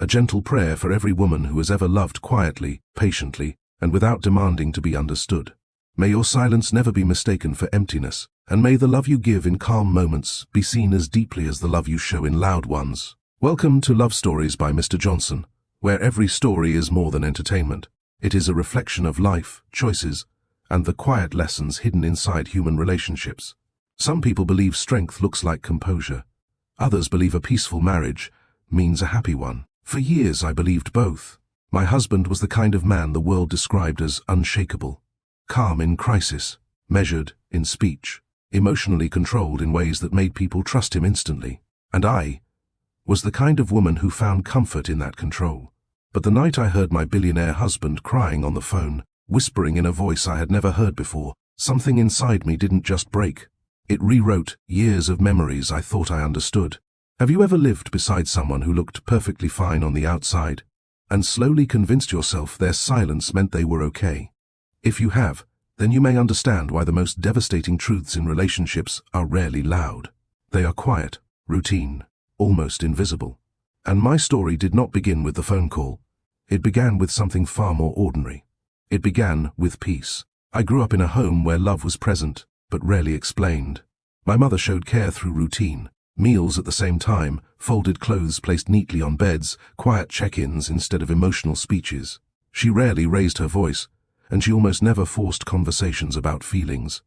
a gentle prayer for every woman who has ever loved quietly, patiently, and without demanding to be understood. May your silence never be mistaken for emptiness, and may the love you give in calm moments be seen as deeply as the love you show in loud ones. Welcome to Love Stories by Mr. Johnson, where every story is more than entertainment. It is a reflection of life, choices, and the quiet lessons hidden inside human relationships. Some people believe strength looks like composure. Others believe a peaceful marriage means a happy one. For years I believed both. My husband was the kind of man the world described as unshakable, calm in crisis, measured in speech, emotionally controlled in ways that made people trust him instantly. And I was the kind of woman who found comfort in that control. But the night I heard my billionaire husband crying on the phone, whispering in a voice I had never heard before, something inside me didn't just break. It rewrote years of memories I thought I understood. Have you ever lived beside someone who looked perfectly fine on the outside, and slowly convinced yourself their silence meant they were okay? If you have, then you may understand why the most devastating truths in relationships are rarely loud. They are quiet, routine, almost invisible. And my story did not begin with the phone call. It began with something far more ordinary. It began with peace. I grew up in a home where love was present, but rarely explained. My mother showed care through routine. Meals at the same time, folded clothes placed neatly on beds, quiet check-ins instead of emotional speeches. She rarely raised her voice, and she almost never forced conversations about feelings.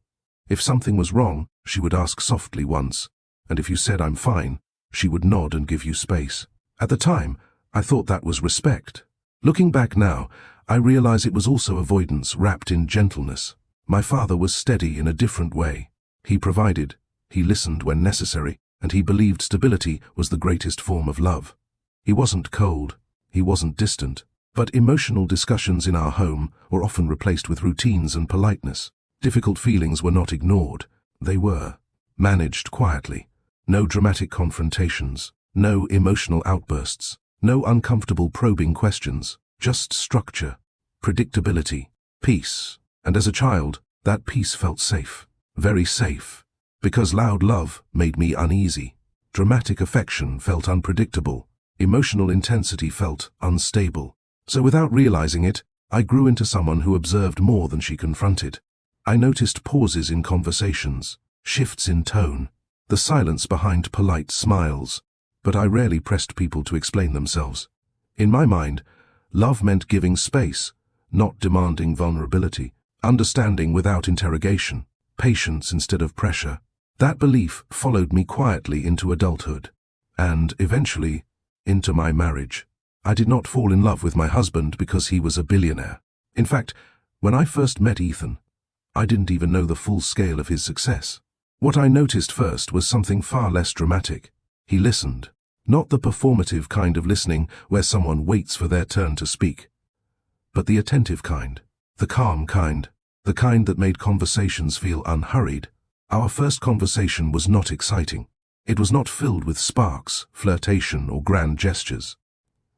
If something was wrong, she would ask softly once, and if you said "I'm fine," she would nod and give you space. At the time, I thought that was respect. Looking back now, I realize it was also avoidance wrapped in gentleness. My father was steady in a different way. He provided, he listened when necessary, and he believed stability was the greatest form of love. He wasn't cold, he wasn't distant, but emotional discussions in our home were often replaced with routines and politeness. Difficult feelings were not ignored, they were managed quietly. No dramatic confrontations, no emotional outbursts, no uncomfortable probing questions, just structure, predictability, peace. And as a child, that peace felt safe, very safe. Because loud love made me uneasy. Dramatic affection felt unpredictable. Emotional intensity felt unstable. So without realizing it, I grew into someone who observed more than she confronted. I noticed pauses in conversations, shifts in tone, the silence behind polite smiles, but I rarely pressed people to explain themselves. In my mind, love meant giving space, not demanding vulnerability, understanding without interrogation, patience instead of pressure. That belief followed me quietly into adulthood, and eventually into my marriage. I did not fall in love with my husband because he was a billionaire. In fact, when I first met Ethan, I didn't even know the full scale of his success. What I noticed first was something far less dramatic. He listened, not the performative kind of listening where someone waits for their turn to speak, but the attentive kind, the calm kind, the kind that made conversations feel unhurried. Our first conversation was not exciting. It was not filled with sparks, flirtation, or grand gestures.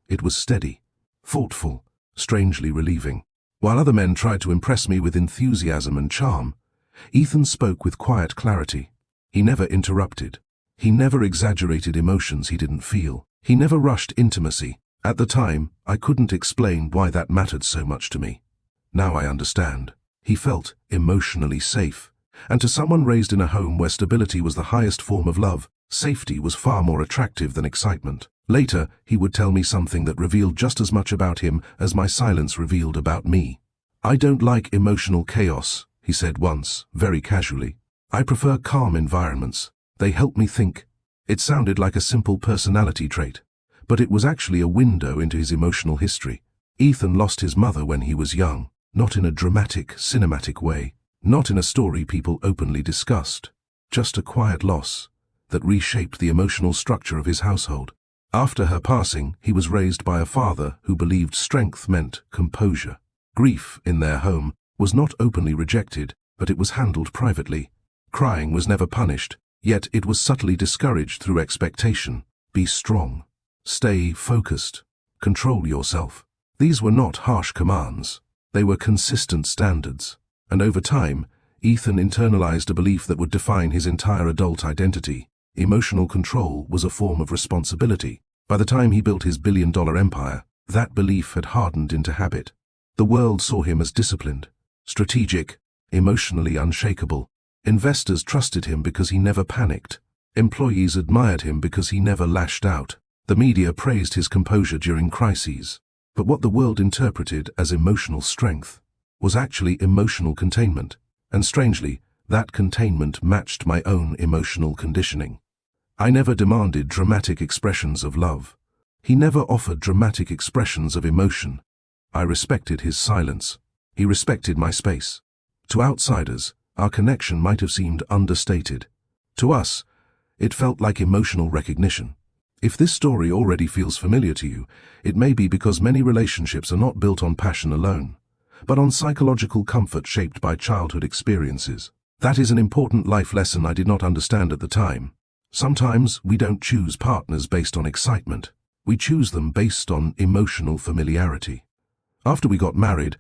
It was steady, thoughtful, strangely relieving. While other men tried to impress me with enthusiasm and charm, Ethan spoke with quiet clarity. He never interrupted. He never exaggerated emotions he didn't feel. He never rushed intimacy. At the time, I couldn't explain why that mattered so much to me. Now I understand. He felt emotionally safe. And to someone raised in a home where stability was the highest form of love, safety was far more attractive than excitement. Later, he would tell me something that revealed just as much about him as my silence revealed about me. "I don't like emotional chaos," he said once, very casually. "I prefer calm environments. They help me think." It sounded like a simple personality trait, but it was actually a window into his emotional history. Ethan lost his mother when he was young, not in a dramatic, cinematic way. Not in a story people openly discussed, just a quiet loss that reshaped the emotional structure of his household. After her passing, he was raised by a father who believed strength meant composure. Grief in their home was not openly rejected, but it was handled privately. Crying was never punished, yet it was subtly discouraged through expectation. Be strong. Stay focused. Control yourself. These were not harsh commands. They were consistent standards. And over time, Ethan internalized a belief that would define his entire adult identity. Emotional control was a form of responsibility. By the time he built his billion-dollar empire, that belief had hardened into habit. The world saw him as disciplined, strategic, emotionally unshakable. Investors trusted him because he never panicked. Employees admired him because he never lashed out. The media praised his composure during crises. But what the world interpreted as emotional strength was actually emotional containment. And strangely, that containment matched my own emotional conditioning. I never demanded dramatic expressions of love. He never offered dramatic expressions of emotion. I respected his silence. He respected my space. To outsiders, our connection might have seemed understated. To us, it felt like emotional recognition. If this story already feels familiar to you, it may be because many relationships are not built on passion alone, but on psychological comfort shaped by childhood experiences. That is an important life lesson I did not understand at the time. Sometimes we don't choose partners based on excitement. We choose them based on emotional familiarity. After we got married,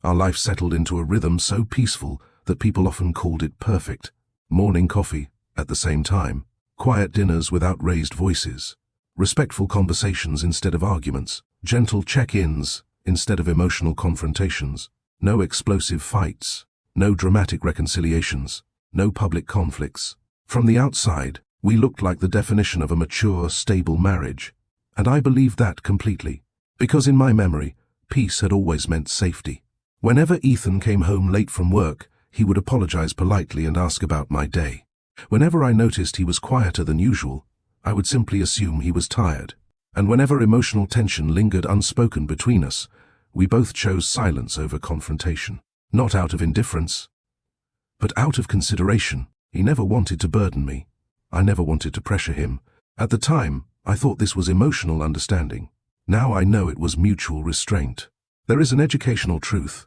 our life settled into a rhythm so peaceful that people often called it perfect. Morning coffee at the same time, quiet dinners without raised voices, respectful conversations instead of arguments, gentle check-ins instead of emotional confrontations, no explosive fights, no dramatic reconciliations, no public conflicts. From the outside, we looked like the definition of a mature, stable marriage. And I believed that completely, because in my memory, peace had always meant safety. Whenever Ethan came home late from work, he would apologize politely and ask about my day. Whenever I noticed he was quieter than usual, I would simply assume he was tired. And whenever emotional tension lingered unspoken between us, we both chose silence over confrontation. Not out of indifference, but out of consideration. He never wanted to burden me. I never wanted to pressure him. At the time, I thought this was emotional understanding. Now I know it was mutual restraint. There is an educational truth.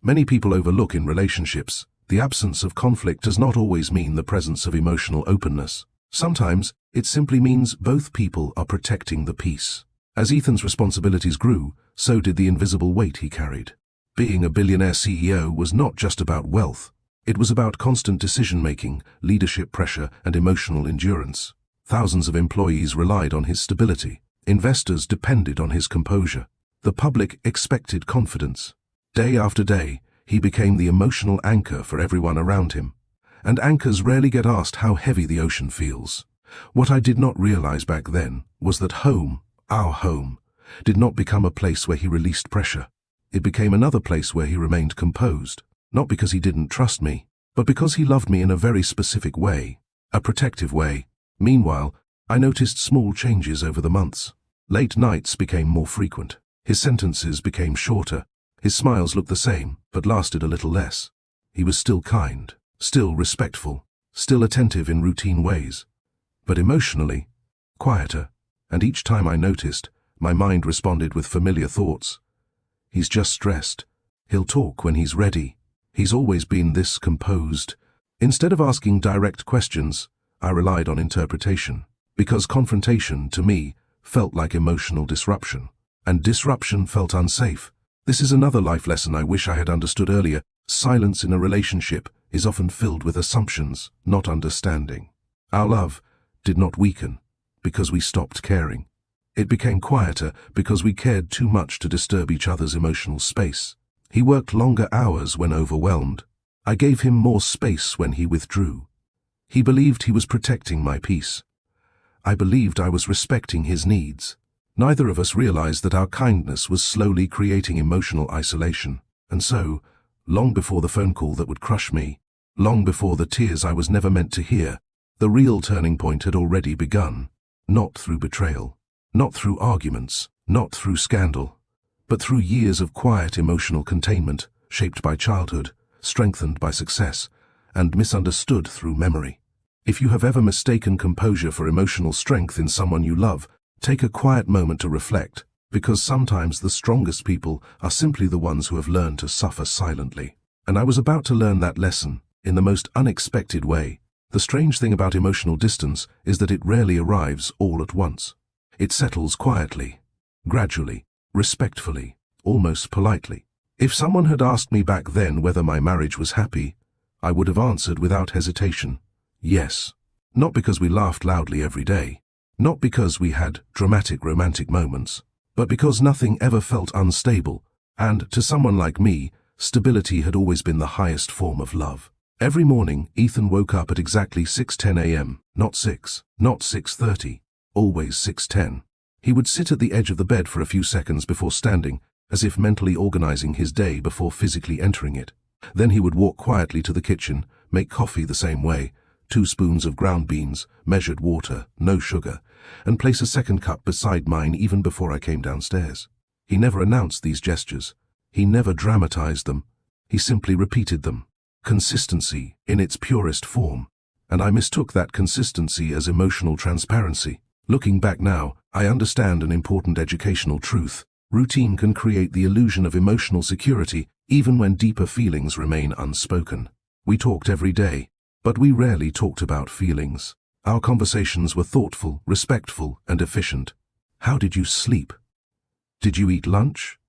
Many people overlook in relationships, the absence of conflict does not always mean the presence of emotional openness. Sometimes, it simply means both people are protecting the peace. As Ethan's responsibilities grew, so did the invisible weight he carried. Being a billionaire CEO was not just about wealth. It was about constant decision-making, leadership pressure, and emotional endurance. Thousands of employees relied on his stability. Investors depended on his composure. The public expected confidence. Day after day, he became the emotional anchor for everyone around him. And anchors rarely get asked how heavy the ocean feels. What I did not realize back then was that home, our home, did not become a place where he released pressure. It became another place where he remained composed. Not because he didn't trust me, but because he loved me in a very specific way, a protective way. Meanwhile, I noticed small changes over the months. Late nights became more frequent. His sentences became shorter. His smiles looked the same, but lasted a little less. He was still kind, still respectful, still attentive in routine ways, but emotionally, quieter. And each time I noticed, my mind responded with familiar thoughts. He's just stressed. He'll talk when he's ready. He's always been this composed. Instead of asking direct questions, I relied on interpretation, because confrontation, to me, felt like emotional disruption, and disruption felt unsafe. This is another life lesson I wish I had understood earlier. Silence in a relationship is often filled with assumptions, not understanding. Our love did not weaken because we stopped caring. It became quieter because we cared too much to disturb each other's emotional space. He worked longer hours when overwhelmed. I gave him more space when he withdrew. He believed he was protecting my peace. I believed I was respecting his needs. Neither of us realized that our kindness was slowly creating emotional isolation. And so, long before the phone call that would crush me, long before the tears I was never meant to hear, the real turning point had already begun. Not through betrayal, not through arguments, not through scandal, but through years of quiet emotional containment, shaped by childhood, strengthened by success, and misunderstood through memory. If you have ever mistaken composure for emotional strength in someone you love, take a quiet moment to reflect, because sometimes the strongest people are simply the ones who have learned to suffer silently. And I was about to learn that lesson, in the most unexpected way. The strange thing about emotional distance is that it rarely arrives all at once. It settles quietly, gradually, respectfully, almost politely. If someone had asked me back then whether my marriage was happy, I would have answered without hesitation, yes. Not because we laughed loudly every day, Not because we had dramatic romantic moments, but because nothing ever felt unstable, and to someone like me, stability had always been the highest form of love. Every morning, Ethan woke up at exactly 6:10 a.m., not 6, not 6:30, always 6:10. He would sit at the edge of the bed for a few seconds before standing, as if mentally organizing his day before physically entering it. Then he would walk quietly to the kitchen, make coffee the same way, 2 spoons of ground beans, measured water, no sugar, and place a second cup beside mine even before I came downstairs. He never announced these gestures. He never dramatized them. He simply repeated them. Consistency in its purest form. And I mistook that consistency as emotional transparency. Looking back now, I understand an important educational truth. Routine can create the illusion of emotional security even when deeper feelings remain unspoken. We talked every day, but we rarely talked about feelings. Our conversations were thoughtful, respectful, and efficient. How did you sleep? Did you eat lunch?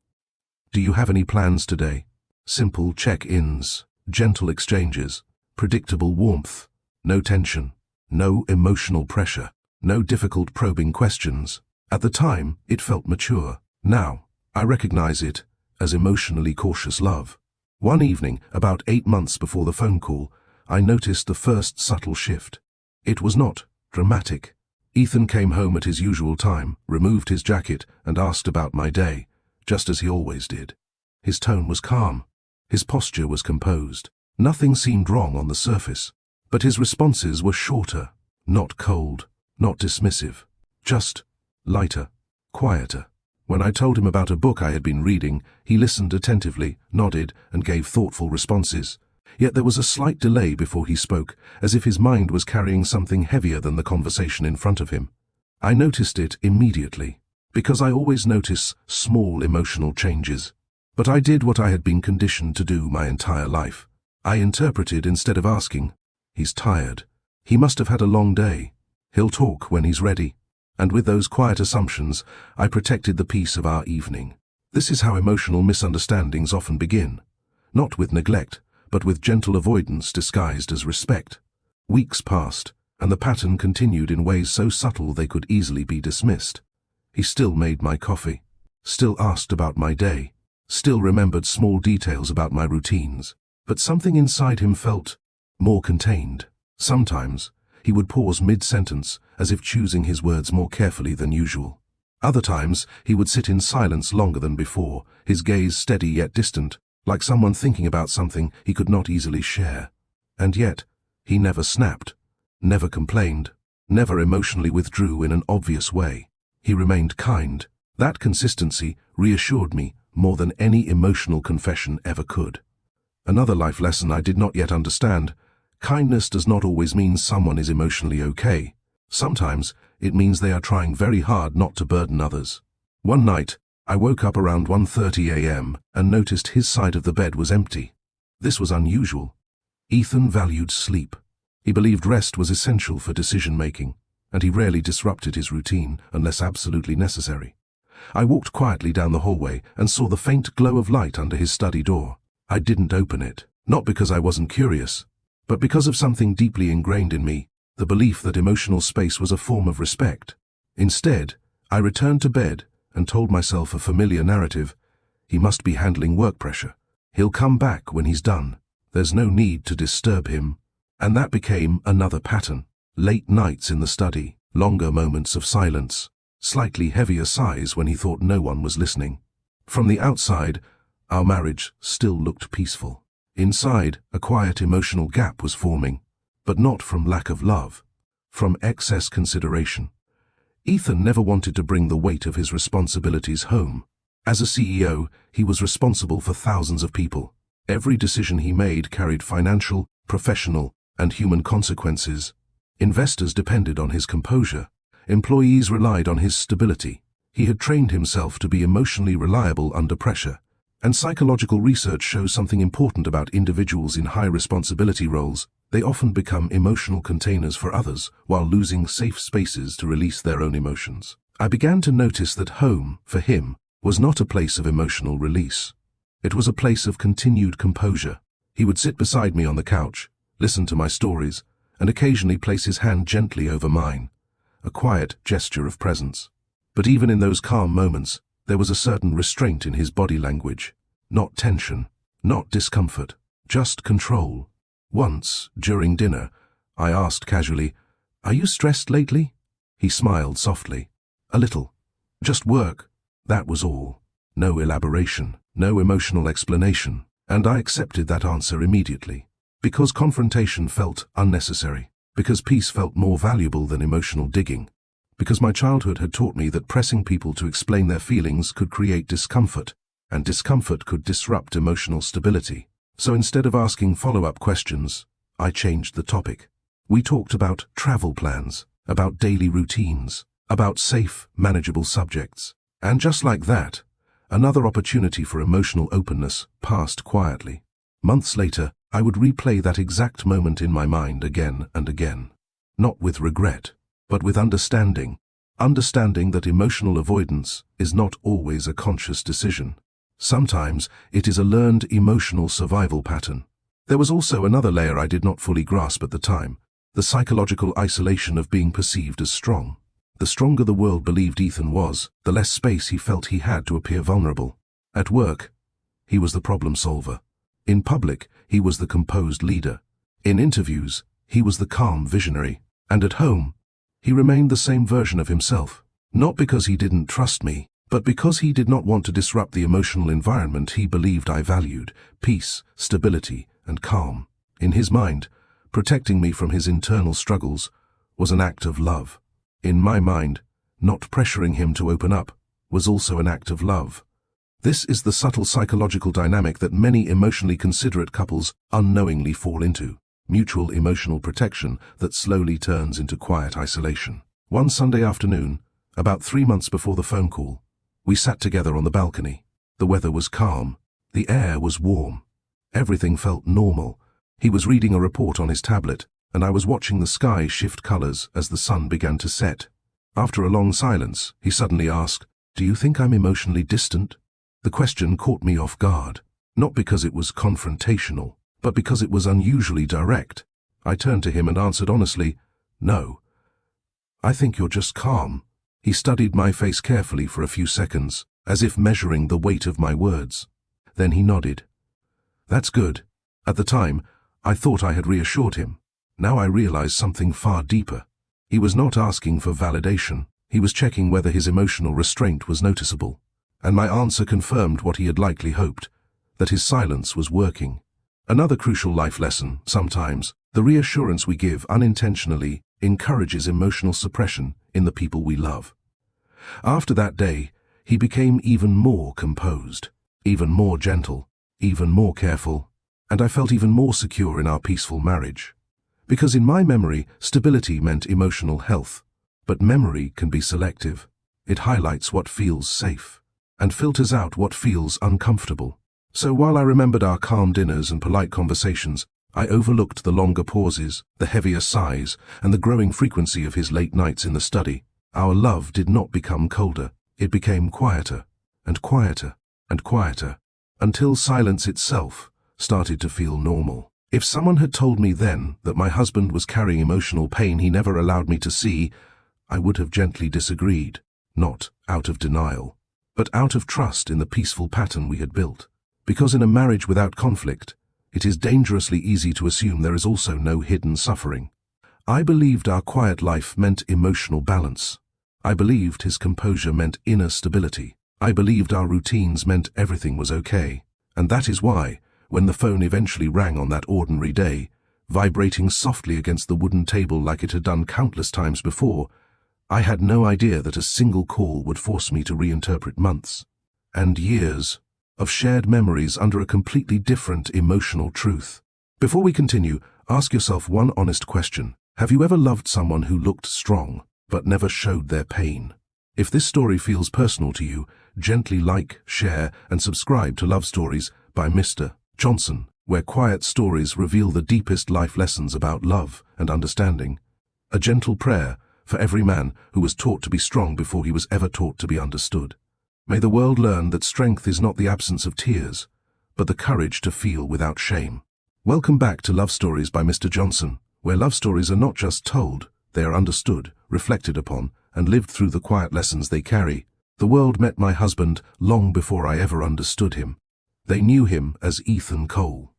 Do you have any plans today? Simple check-ins, gentle exchanges, predictable warmth, no tension, no emotional pressure, no difficult probing questions. At the time, it felt mature. Now, I recognize it as emotionally cautious love. One evening, about 8 months before the phone call, I noticed the first subtle shift. It was not dramatic. Ethan came home at his usual time, removed his jacket, and asked about my day, just as he always did. His tone was calm. His posture was composed. Nothing seemed wrong on the surface, but his responses were shorter, not cold, not dismissive, just lighter, quieter. When I told him about a book I had been reading, he listened attentively, nodded, and gave thoughtful responses. Yet there was a slight delay before he spoke, as if his mind was carrying something heavier than the conversation in front of him. I noticed it immediately, because I always notice small emotional changes. But I did what I had been conditioned to do my entire life. I interpreted instead of asking. He's tired. He must have had a long day. He'll talk when he's ready. And with those quiet assumptions, I protected the peace of our evening. This is how emotional misunderstandings often begin. Not with neglect, but with gentle avoidance disguised as respect. Weeks passed, and the pattern continued in ways so subtle they could easily be dismissed. He still made my coffee, still asked about my day, still remembered small details about my routines, but something inside him felt more contained. Sometimes, he would pause mid-sentence, as if choosing his words more carefully than usual. Other times, he would sit in silence longer than before, his gaze steady yet distant, like someone thinking about something he could not easily share. And yet, he never snapped, never complained, never emotionally withdrew in an obvious way. He remained kind. That consistency reassured me more than any emotional confession ever could. Another life lesson I did not yet understand: kindness does not always mean someone is emotionally okay. Sometimes, it means they are trying very hard not to burden others. One night, I woke up around 1:30 a.m. and noticed his side of the bed was empty. This was unusual. Ethan valued sleep. He believed rest was essential for decision-making, and he rarely disrupted his routine unless absolutely necessary. I walked quietly down the hallway and saw the faint glow of light under his study door. I didn't open it, not because I wasn't curious, but because of something deeply ingrained in me, the belief that emotional space was a form of respect. Instead, I returned to bed and told myself a familiar narrative. He must be handling work pressure. He'll come back when he's done. There's no need to disturb him. And that became another pattern. Late nights in the study, longer moments of silence, slightly heavier sighs when he thought no one was listening. From the outside, our marriage still looked peaceful. Inside, a quiet emotional gap was forming, but not from lack of love, from excess consideration. Ethan never wanted to bring the weight of his responsibilities home. As a CEO, he was responsible for thousands of people. Every decision he made carried financial, professional, and human consequences. Investors depended on his composure. Employees relied on his stability. He had trained himself to be emotionally reliable under pressure. And psychological research shows something important about individuals in high-responsibility roles. They often become emotional containers for others, while losing safe spaces to release their own emotions. I began to notice that home, for him, was not a place of emotional release. It was a place of continued composure. He would sit beside me on the couch, listen to my stories, and occasionally place his hand gently over mine. a quiet gesture of presence. But even in those calm moments, there was a certain restraint in his body language. Not tension, not discomfort, just control. Once, during dinner, I asked casually, "Are you stressed lately?" He smiled softly. "A little. Just work." That was all. No elaboration, no emotional explanation, and I accepted that answer immediately. Because confrontation felt unnecessary, because peace felt more valuable than emotional digging, because my childhood had taught me that pressing people to explain their feelings could create discomfort, and discomfort could disrupt emotional stability. So instead of asking follow-up questions, I changed the topic. We talked about travel plans, about daily routines, about safe, manageable subjects. And just like that, another opportunity for emotional openness passed quietly. Months later, I would replay that exact moment in my mind again and again. Not with regret, but with understanding. Understanding that emotional avoidance is not always a conscious decision. Sometimes it is a learned emotional survival pattern. There was also another layer I did not fully grasp at the time, the psychological isolation of being perceived as strong. The stronger the world believed Ethan was, the less space he felt he had to appear vulnerable. At work, he was the problem solver. In public, he was the composed leader. In interviews, he was the calm visionary. And at home, he remained the same version of himself. Not because he didn't trust me, but because he did not want to disrupt the emotional environment he believed I valued: peace, stability, and calm. In his mind, protecting me from his internal struggles was an act of love. In my mind, not pressuring him to open up was also an act of love. This is the subtle psychological dynamic that many emotionally considerate couples unknowingly fall into. Mutual emotional protection that slowly turns into quiet isolation. One Sunday afternoon, about 3 months before the phone call, we sat together on the balcony. The weather was calm. The air was warm. Everything felt normal. He was reading a report on his tablet, and I was watching the sky shift colors as the sun began to set. After a long silence, he suddenly asked, "Do you think I'm emotionally distant?" The question caught me off guard, not because it was confrontational, but because it was unusually direct. I turned to him and answered honestly, "No. I think you're just calm." He studied my face carefully for a few seconds, as if measuring the weight of my words. Then he nodded. "That's good." At the time, I thought I had reassured him. Now I realized something far deeper. He was not asking for validation. He was checking whether his emotional restraint was noticeable. And my answer confirmed what he had likely hoped, that his silence was working. Another crucial life lesson: sometimes, the reassurance we give unintentionally encourages emotional suppression in the people we love. After that day, he became even more composed, even more gentle, even more careful, and I felt even more secure in our peaceful marriage. Because in my memory, stability meant emotional health. But memory can be selective. It highlights what feels safe and filters out what feels uncomfortable. So while I remembered our calm dinners and polite conversations, I overlooked the longer pauses, the heavier sighs, and the growing frequency of his late nights in the study. Our love did not become colder. It became quieter, and quieter, and quieter, until silence itself started to feel normal. If someone had told me then that my husband was carrying emotional pain he never allowed me to see, I would have gently disagreed, not out of denial, but out of trust in the peaceful pattern we had built. Because in a marriage without conflict, it is dangerously easy to assume there is also no hidden suffering. I believed our quiet life meant emotional balance. I believed his composure meant inner stability. I believed our routines meant everything was okay. And that is why, when the phone eventually rang on that ordinary day, vibrating softly against the wooden table like it had done countless times before, I had no idea that a single call would force me to reinterpret months and years of shared memories under a completely different emotional truth. Before we continue, ask yourself one honest question. Have you ever loved someone who looked strong, but never showed their pain? If this story feels personal to you, gently like, share, and subscribe to Love Stories by Mr. Johnson, where quiet stories reveal the deepest life lessons about love and understanding. A gentle prayer for every man who was taught to be strong before he was ever taught to be understood. May the world learn that strength is not the absence of tears, but the courage to feel without shame. Welcome back to Love Stories by Mr. Johnson, where love stories are not just told, they are understood, reflected upon, and lived through the quiet lessons they carry. The world met my husband long before I ever understood him. They knew him as Ethan Cole,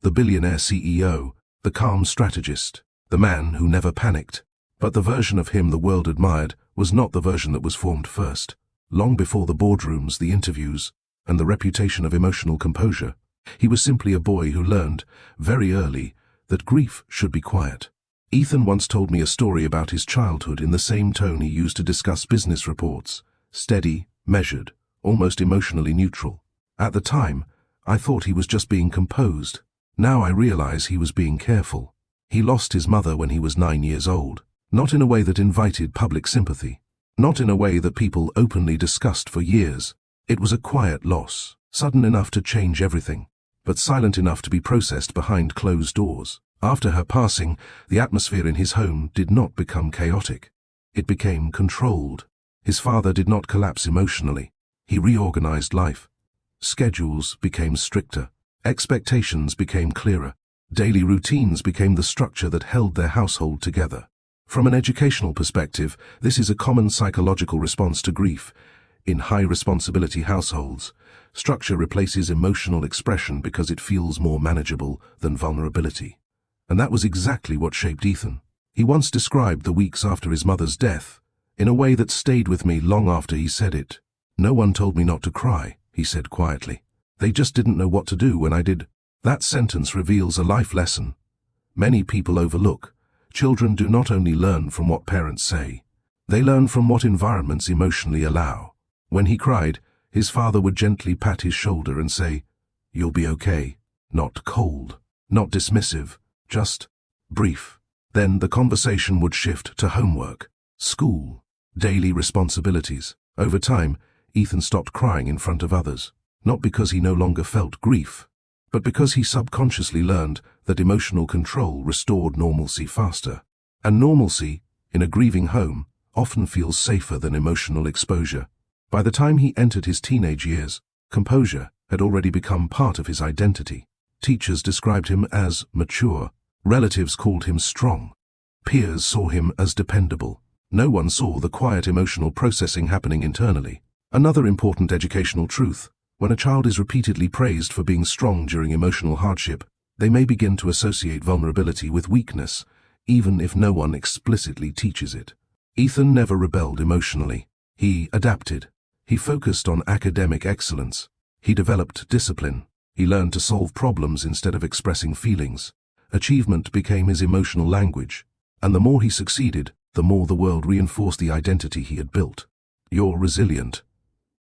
the billionaire CEO, the calm strategist, the man who never panicked. But the version of him the world admired was not the version that was formed first. Long before the boardrooms, the interviews, and the reputation of emotional composure, he was simply a boy who learned, very early, that grief should be quiet. Ethan once told me a story about his childhood in the same tone he used to discuss business reports: steady, measured, almost emotionally neutral. At the time, I thought he was just being composed. Now I realize he was being careful. He lost his mother when he was 9 years old, not in a way that invited public sympathy, not in a way that people openly discussed for years. It was a quiet loss, sudden enough to change everything, but silent enough to be processed behind closed doors. After her passing, the atmosphere in his home did not become chaotic. It became controlled. His father did not collapse emotionally. He reorganized life. Schedules became stricter. Expectations became clearer. Daily routines became the structure that held their household together. From an educational perspective, this is a common psychological response to grief. In high-responsibility households, structure replaces emotional expression because it feels more manageable than vulnerability. And that was exactly what shaped Ethan. He once described the weeks after his mother's death in a way that stayed with me long after he said it. "No one told me not to cry," he said quietly. "They just didn't know what to do when I did." That sentence reveals a life lesson many people overlook. Children do not only learn from what parents say, they learn from what environments emotionally allow. When he cried, his father would gently pat his shoulder and say, "You'll be okay." Not cold, not dismissive, just brief. Then the conversation would shift to homework, school, daily responsibilities. Over time, Ethan stopped crying in front of others, not because he no longer felt grief, but because he subconsciously learned that emotional control restored normalcy faster. And normalcy, in a grieving home, often feels safer than emotional exposure. By the time he entered his teenage years, composure had already become part of his identity. Teachers described him as mature. Relatives called him strong. Peers saw him as dependable. No one saw the quiet emotional processing happening internally. Another important educational truth: when a child is repeatedly praised for being strong during emotional hardship, they may begin to associate vulnerability with weakness, even if no one explicitly teaches it. Ethan never rebelled emotionally. He adapted. He focused on academic excellence. He developed discipline. He learned to solve problems instead of expressing feelings. Achievement became his emotional language, and the more he succeeded, the more the world reinforced the identity he had built. You're resilient.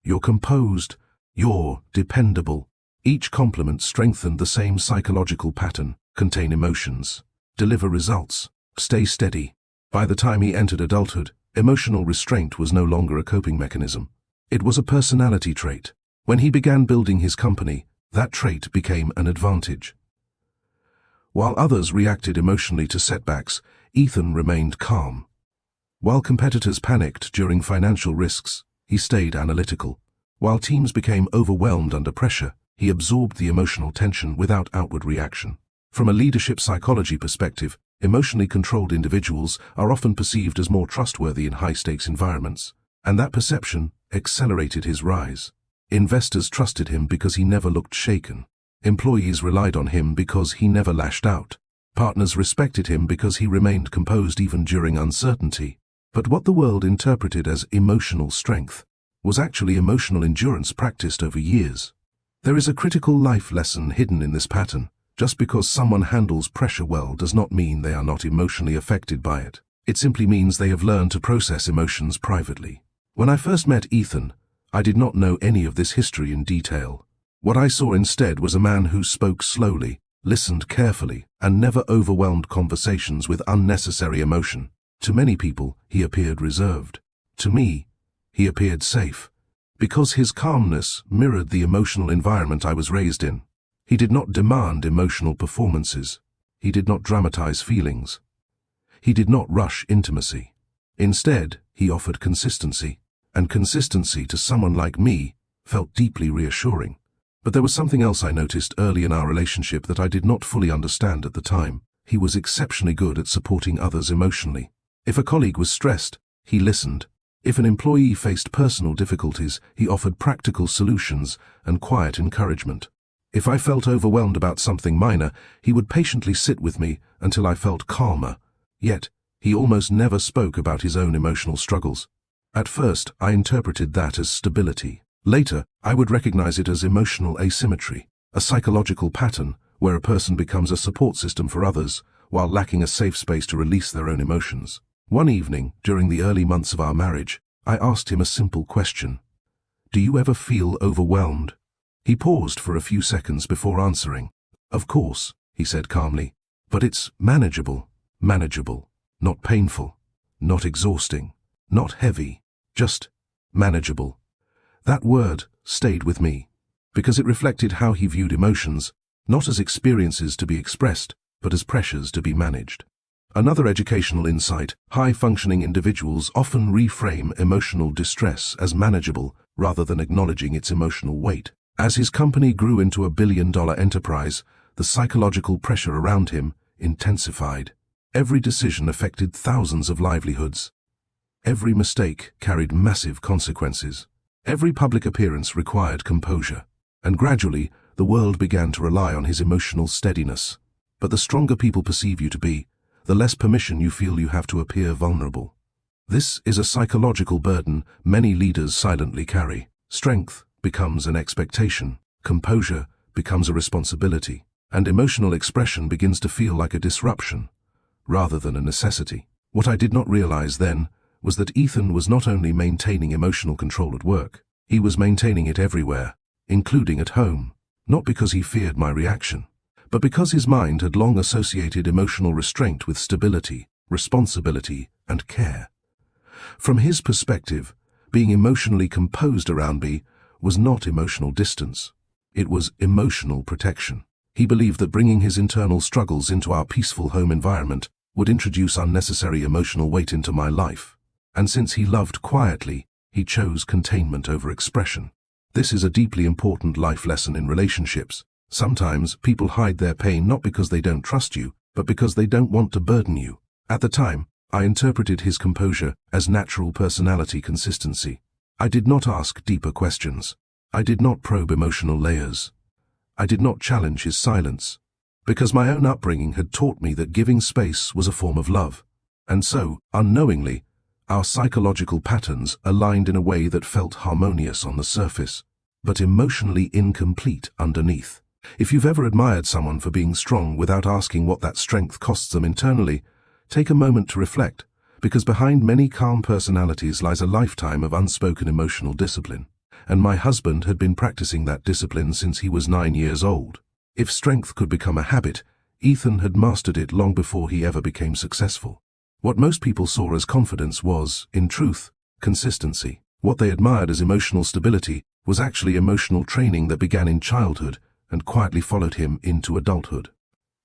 You're composed. You're dependable. Each compliment strengthened the same psychological pattern: contain emotions, deliver results, stay steady. By the time he entered adulthood, emotional restraint was no longer a coping mechanism. It was a personality trait. When he began building his company, that trait became an advantage. While others reacted emotionally to setbacks, Ethan remained calm. While competitors panicked during financial risks, he stayed analytical. While teams became overwhelmed under pressure, he absorbed the emotional tension without outward reaction. From a leadership psychology perspective, emotionally controlled individuals are often perceived as more trustworthy in high-stakes environments, and that perception accelerated his rise. Investors trusted him because he never looked shaken. Employees relied on him because he never lashed out. Partners respected him because he remained composed even during uncertainty. But what the world interpreted as emotional strength was actually emotional endurance practiced over years. There is a critical life lesson hidden in this pattern. Just because someone handles pressure well does not mean they are not emotionally affected by it. It simply means they have learned to process emotions privately. When I first met Ethan, I did not know any of this history in detail. What I saw instead was a man who spoke slowly, listened carefully, and never overwhelmed conversations with unnecessary emotion. To many people, he appeared reserved. To me, he appeared safe, because his calmness mirrored the emotional environment I was raised in. He did not demand emotional performances. He did not dramatize feelings. He did not rush intimacy. Instead, he offered consistency, and consistency to someone like me felt deeply reassuring. But there was something else I noticed early in our relationship that I did not fully understand at the time. He was exceptionally good at supporting others emotionally. If a colleague was stressed, he listened. If an employee faced personal difficulties, he offered practical solutions and quiet encouragement. If I felt overwhelmed about something minor, he would patiently sit with me until I felt calmer. Yet, he almost never spoke about his own emotional struggles. At first, I interpreted that as stability. Later, I would recognize it as emotional asymmetry, a psychological pattern where a person becomes a support system for others while lacking a safe space to release their own emotions. One evening, during the early months of our marriage, I asked him a simple question. Do you ever feel overwhelmed? He paused for a few seconds before answering. Of course, he said calmly, but it's manageable. Manageable. Not painful. Not exhausting. Not heavy. Just manageable. That word stayed with me, because it reflected how he viewed emotions, not as experiences to be expressed, but as pressures to be managed. Another educational insight: high-functioning individuals often reframe emotional distress as manageable rather than acknowledging its emotional weight. As his company grew into a billion-dollar enterprise, the psychological pressure around him intensified. Every decision affected thousands of livelihoods. Every mistake carried massive consequences. Every public appearance required composure. And gradually, the world began to rely on his emotional steadiness. But the stronger people perceive you to be, the less permission you feel you have to appear vulnerable. This is a psychological burden many leaders silently carry. Strength becomes an expectation, composure becomes a responsibility, and emotional expression begins to feel like a disruption, rather than a necessity. What I did not realize then was that Ethan was not only maintaining emotional control at work, he was maintaining it everywhere, including at home, not because he feared my reaction, but because his mind had long associated emotional restraint with stability, responsibility, and care. From his perspective, being emotionally composed around me was not emotional distance. It was emotional protection. He believed that bringing his internal struggles into our peaceful home environment would introduce unnecessary emotional weight into my life. And since he loved quietly, he chose containment over expression. This is a deeply important life lesson in relationships. Sometimes people hide their pain not because they don't trust you, but because they don't want to burden you. At the time, I interpreted his composure as natural personality consistency. I did not ask deeper questions. I did not probe emotional layers. I did not challenge his silence, because my own upbringing had taught me that giving space was a form of love. And so, unknowingly, our psychological patterns aligned in a way that felt harmonious on the surface, but emotionally incomplete underneath. If you've ever admired someone for being strong without asking what that strength costs them internally, take a moment to reflect, because behind many calm personalities lies a lifetime of unspoken emotional discipline. And my husband had been practicing that discipline since he was 9 years old. If strength could become a habit, Ethan had mastered it long before he ever became successful. What most people saw as confidence was, in truth, consistency. What they admired as emotional stability was actually emotional training that began in childhood and quietly followed him into adulthood.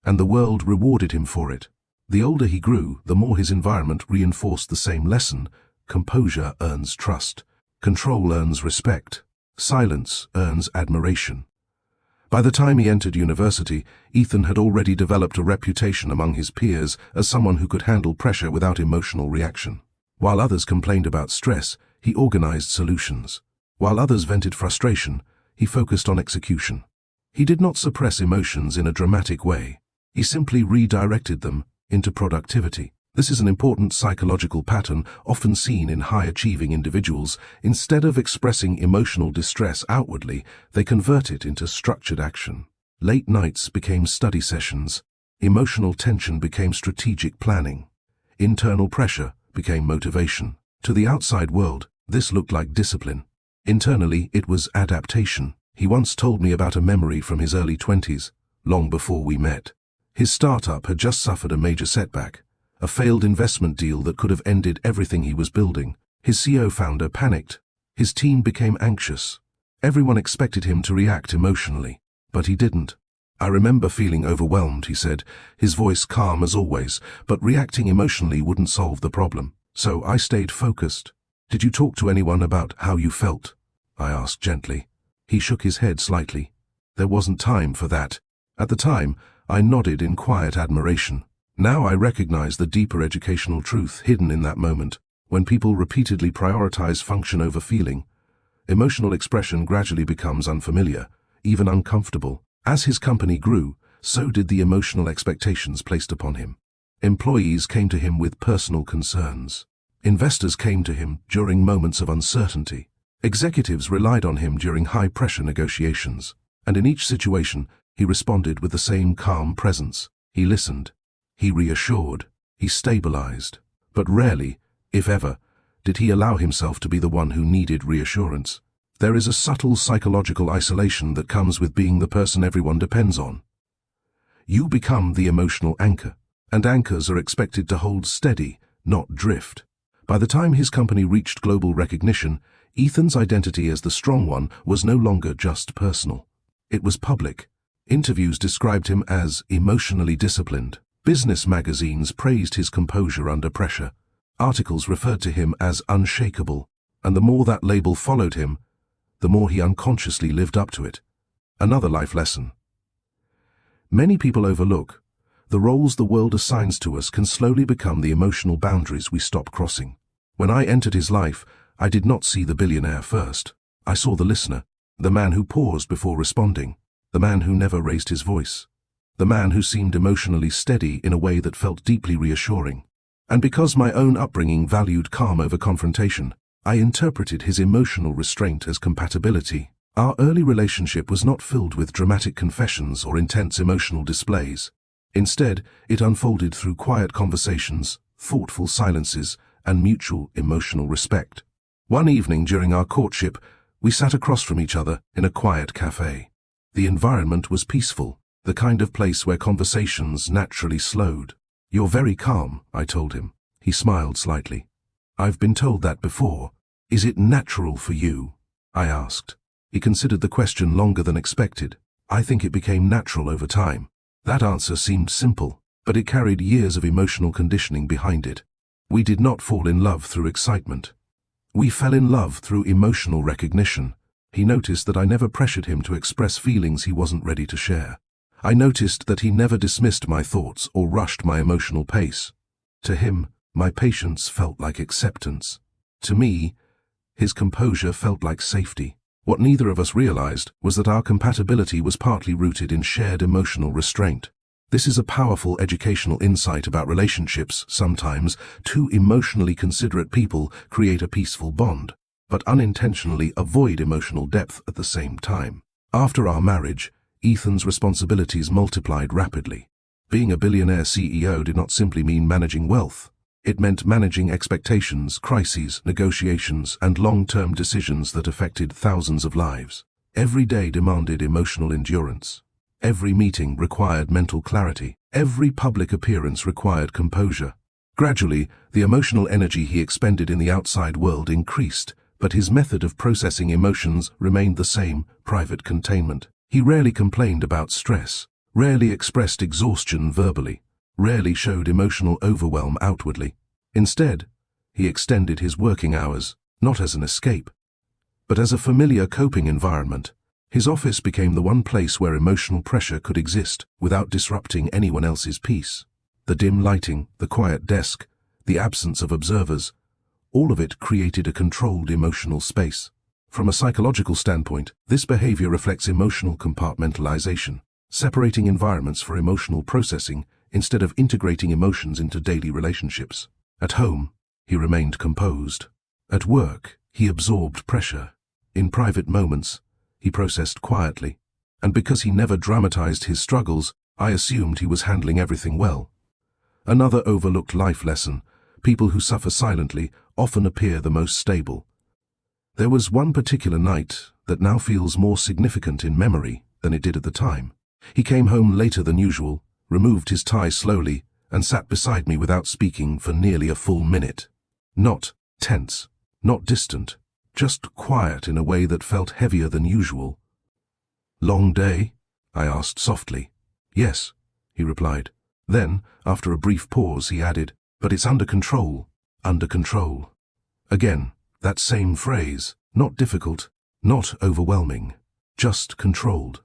And the world rewarded him for it. The older he grew, the more his environment reinforced the same lesson: composure earns trust, control earns respect, silence earns admiration. By the time he entered university, Ethan had already developed a reputation among his peers as someone who could handle pressure without emotional reaction. While others complained about stress, he organized solutions. While others vented frustration, he focused on execution. He did not suppress emotions in a dramatic way. He simply redirected them into productivity. This is an important psychological pattern often seen in high-achieving individuals. Instead of expressing emotional distress outwardly, they convert it into structured action. Late nights became study sessions. Emotional tension became strategic planning. Internal pressure became motivation. To the outside world, this looked like discipline. Internally, it was adaptation. He once told me about a memory from his early 20s, long before we met. His startup had just suffered a major setback, a failed investment deal that could have ended everything he was building. His CEO-founder panicked. His team became anxious. Everyone expected him to react emotionally, but he didn't. I remember feeling overwhelmed, he said, his voice calm as always, but reacting emotionally wouldn't solve the problem. So I stayed focused. Did you talk to anyone about how you felt? I asked gently. He shook his head slightly. There wasn't time for that. At the time, I nodded in quiet admiration. Now I recognize the deeper educational truth hidden in that moment. When people repeatedly prioritize function over feeling, emotional expression gradually becomes unfamiliar, even uncomfortable. As his company grew, so did the emotional expectations placed upon him. Employees came to him with personal concerns. Investors came to him during moments of uncertainty. Executives relied on him during high-pressure negotiations. And in each situation, he responded with the same calm presence. He listened. He reassured. He stabilized. But rarely, if ever, did he allow himself to be the one who needed reassurance. There is a subtle psychological isolation that comes with being the person everyone depends on. You become the emotional anchor, and anchors are expected to hold steady, not drift. By the time his company reached global recognition, Ethan's identity as the strong one was no longer just personal. It was public. Interviews described him as emotionally disciplined. Business magazines praised his composure under pressure. Articles referred to him as unshakable, and the more that label followed him, the more he unconsciously lived up to it. Another life lesson. Many people overlook the roles the world assigns to us can slowly become the emotional boundaries we stop crossing. When I entered his life, I did not see the billionaire first. I saw the listener, the man who paused before responding, the man who never raised his voice, the man who seemed emotionally steady in a way that felt deeply reassuring. And because my own upbringing valued calm over confrontation, I interpreted his emotional restraint as compatibility. Our early relationship was not filled with dramatic confessions or intense emotional displays. Instead, it unfolded through quiet conversations, thoughtful silences, and mutual emotional respect. One evening during our courtship, we sat across from each other in a quiet cafe. The environment was peaceful, the kind of place where conversations naturally slowed. "You're very calm," I told him. He smiled slightly. "I've been told that before. Is it natural for you?" I asked. He considered the question longer than expected. I think it became natural over time. That answer seemed simple, but it carried years of emotional conditioning behind it. We did not fall in love through excitement. We fell in love through emotional recognition. He noticed that I never pressured him to express feelings he wasn't ready to share. I noticed that he never dismissed my thoughts or rushed my emotional pace. To him, my patience felt like acceptance. To me, his composure felt like safety. What neither of us realized was that our compatibility was partly rooted in shared emotional restraint. This is a powerful educational insight about relationships. Sometimes, two emotionally considerate people create a peaceful bond, but unintentionally avoid emotional depth at the same time. After our marriage, Ethan's responsibilities multiplied rapidly. Being a billionaire CEO did not simply mean managing wealth. It meant managing expectations, crises, negotiations, and long-term decisions that affected thousands of lives. Every day demanded emotional endurance. Every meeting required mental clarity. Every public appearance required composure. Gradually, the emotional energy he expended in the outside world increased, but his method of processing emotions remained the same: private containment. He rarely complained about stress, rarely expressed exhaustion verbally, rarely showed emotional overwhelm outwardly. Instead, he extended his working hours, not as an escape, but as a familiar coping environment. His office became the one place where emotional pressure could exist without disrupting anyone else's peace. The dim lighting, the quiet desk, the absence of observers, all of it created a controlled emotional space. From a psychological standpoint, this behavior reflects emotional compartmentalization, separating environments for emotional processing instead of integrating emotions into daily relationships. At home, he remained composed. At work, he absorbed pressure. In private moments, he processed quietly. And because he never dramatized his struggles, I assumed he was handling everything well. Another overlooked life lesson: people who suffer silently often appear the most stable. There was one particular night that now feels more significant in memory than it did at the time. He came home later than usual, removed his tie slowly, and sat beside me without speaking for nearly a full minute. Not tense, not distant, just quiet in a way that felt heavier than usual. "Long day?" I asked softly. "Yes," he replied. Then, after a brief pause, he added, "But it's under control, under control." Again, that same phrase: not difficult, not overwhelming, just controlled.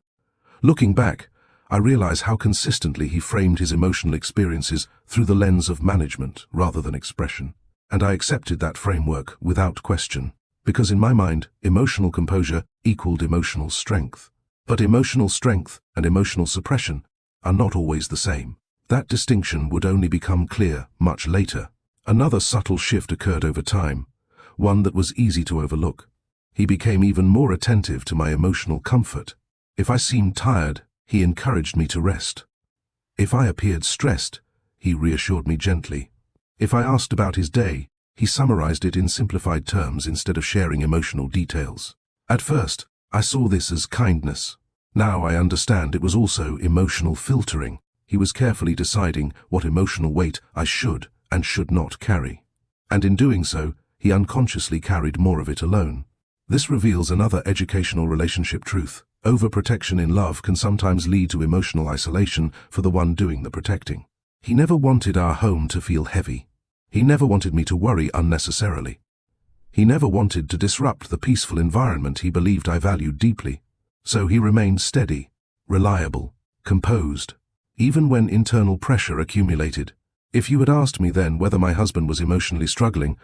Looking back, I realize how consistently he framed his emotional experiences through the lens of management rather than expression. And I accepted that framework without question, because in my mind, emotional composure equaled emotional strength. But emotional strength and emotional suppression are not always the same. That distinction would only become clear much later. Another subtle shift occurred over time, one that was easy to overlook. He became even more attentive to my emotional comfort. If I seemed tired, he encouraged me to rest. If I appeared stressed, he reassured me gently. If I asked about his day, he summarized it in simplified terms instead of sharing emotional details. At first, I saw this as kindness. Now I understand it was also emotional filtering. He was carefully deciding what emotional weight I should and should not carry. And in doing so, he unconsciously carried more of it alone. This reveals another educational relationship truth. Overprotection in love can sometimes lead to emotional isolation for the one doing the protecting. He never wanted our home to feel heavy. He never wanted me to worry unnecessarily. He never wanted to disrupt the peaceful environment he believed I valued deeply. So he remained steady, reliable, composed, even when internal pressure accumulated. If you had asked me then whether my husband was emotionally struggling,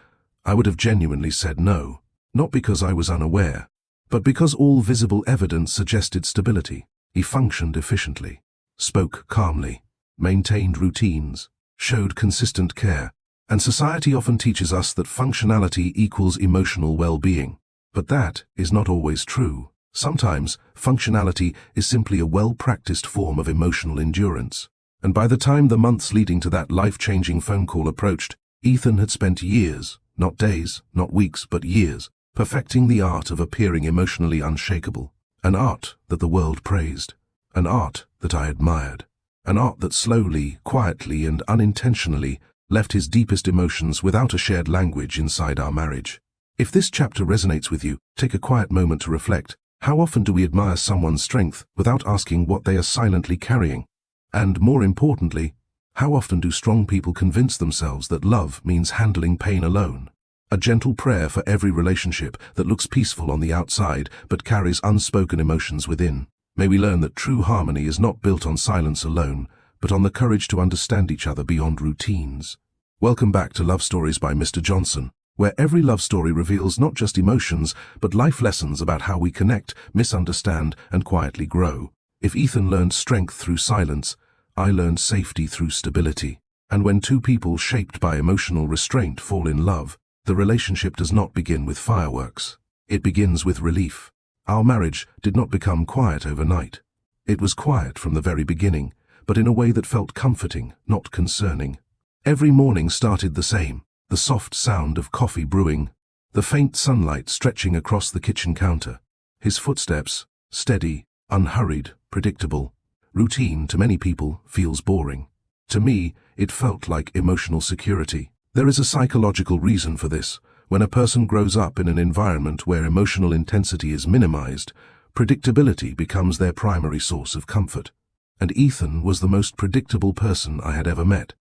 I would have genuinely said no, not because I was unaware, but because all visible evidence suggested stability. He functioned efficiently, spoke calmly, maintained routines, showed consistent care, and society often teaches us that functionality equals emotional well-being. But that is not always true. Sometimes, functionality is simply a well-practiced form of emotional endurance. And by the time the months leading to that life-changing phone call approached, Ethan had spent years, not days, not weeks, but years, perfecting the art of appearing emotionally unshakable. An art that the world praised. An art that I admired. An art that slowly, quietly, and unintentionally left his deepest emotions without a shared language inside our marriage. If this chapter resonates with you, take a quiet moment to reflect. How often do we admire someone's strength without asking what they are silently carrying? And more importantly, how often do strong people convince themselves that love means handling pain alone? A gentle prayer for every relationship that looks peaceful on the outside but carries unspoken emotions within. May we learn that true harmony is not built on silence alone, but on the courage to understand each other beyond routines. Welcome back to Love Stories by Mr. Johnson, where every love story reveals not just emotions, but life lessons about how we connect, misunderstand, and quietly grow. If Ethan learned strength through silence, I learned safety through stability. And when two people shaped by emotional restraint fall in love, the relationship does not begin with fireworks. It begins with relief. Our marriage did not become quiet overnight. It was quiet from the very beginning, but in a way that felt comforting, not concerning. Every morning started the same. The soft sound of coffee brewing, the faint sunlight stretching across the kitchen counter. His footsteps, steady, unhurried, predictable. Routine, to many people, feels boring. To me, it felt like emotional security. There is a psychological reason for this. When a person grows up in an environment where emotional intensity is minimized, predictability becomes their primary source of comfort. And Ethan was the most predictable person I had ever met.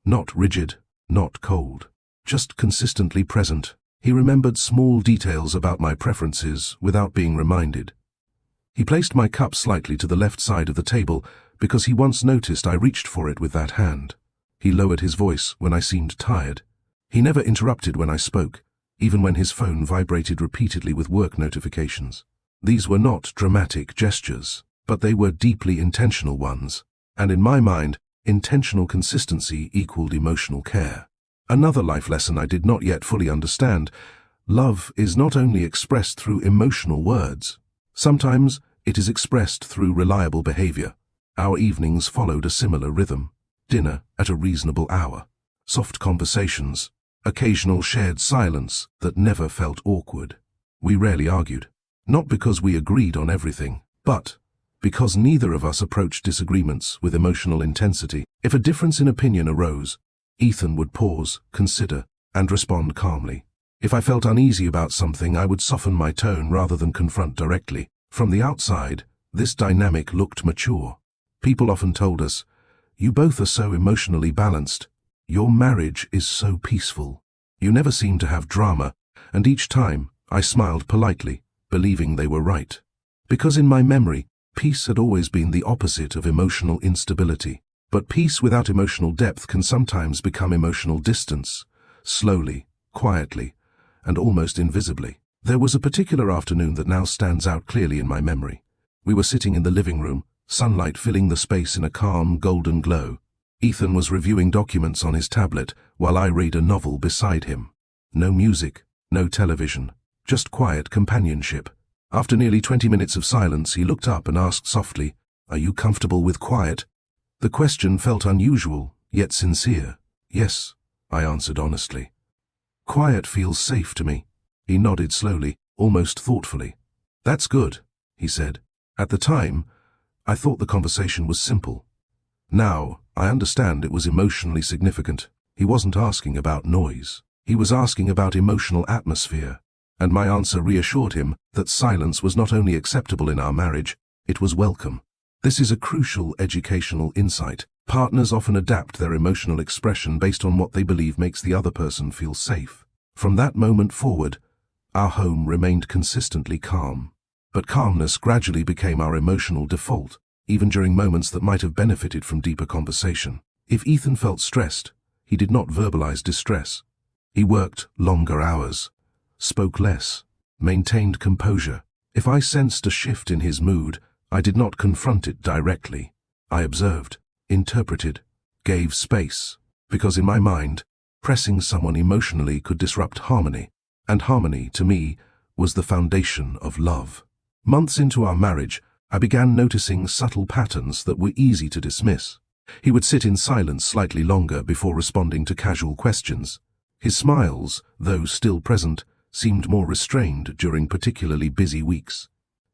Not rigid, not cold. Just consistently present. He remembered small details about my preferences without being reminded. He placed my cup slightly to the left side of the table because he once noticed I reached for it with that hand. He lowered his voice when I seemed tired. He never interrupted when I spoke, even when his phone vibrated repeatedly with work notifications. These were not dramatic gestures, but they were deeply intentional ones. And in my mind, intentional consistency equaled emotional care. Another life lesson I did not yet fully understand: love is not only expressed through emotional words. Sometimes it is expressed through reliable behavior. Our evenings followed a similar rhythm. Dinner at a reasonable hour. Soft conversations. Occasional shared silence that never felt awkward. We rarely argued. Not because we agreed on everything, but because neither of us approached disagreements with emotional intensity. If a difference in opinion arose, Ethan would pause, consider, and respond calmly. If I felt uneasy about something, I would soften my tone rather than confront directly. From the outside, this dynamic looked mature. People often told us, "You both are so emotionally balanced. Your marriage is so peaceful. You never seem to have drama," and each time I smiled politely, believing they were right. Because in my memory, Peace had always been the opposite of emotional instability. But peace without emotional depth can sometimes become emotional distance, slowly, quietly, and almost invisibly. There was a particular afternoon that now stands out clearly in my memory. We were sitting in the living room, sunlight filling the space in a calm, golden glow. Ethan was reviewing documents on his tablet, while I read a novel beside him. No music, no television, just quiet companionship. After nearly 20 minutes of silence, he looked up and asked softly, "Are you comfortable with quiet?" The question felt unusual, yet sincere. "Yes," I answered honestly. "Quiet feels safe to me." He nodded slowly, almost thoughtfully. "That's good," he said. At the time, I thought the conversation was simple. Now, I understand it was emotionally significant. He wasn't asking about noise. He was asking about emotional atmosphere. And my answer reassured him that silence was not only acceptable in our marriage, it was welcome. This is a crucial educational insight. Partners often adapt their emotional expression based on what they believe makes the other person feel safe. From that moment forward, our home remained consistently calm. But calmness gradually became our emotional default, even during moments that might have benefited from deeper conversation. If Ethan felt stressed, he did not verbalize distress. He worked longer hours, spoke less, maintained composure. If I sensed a shift in his mood, I did not confront it directly. I observed, interpreted, gave space, because in my mind, pressing someone emotionally could disrupt harmony, and harmony, to me, was the foundation of love. Months into our marriage, I began noticing subtle patterns that were easy to dismiss. He would sit in silence slightly longer before responding to casual questions. His smiles, though still present, seemed more restrained during particularly busy weeks.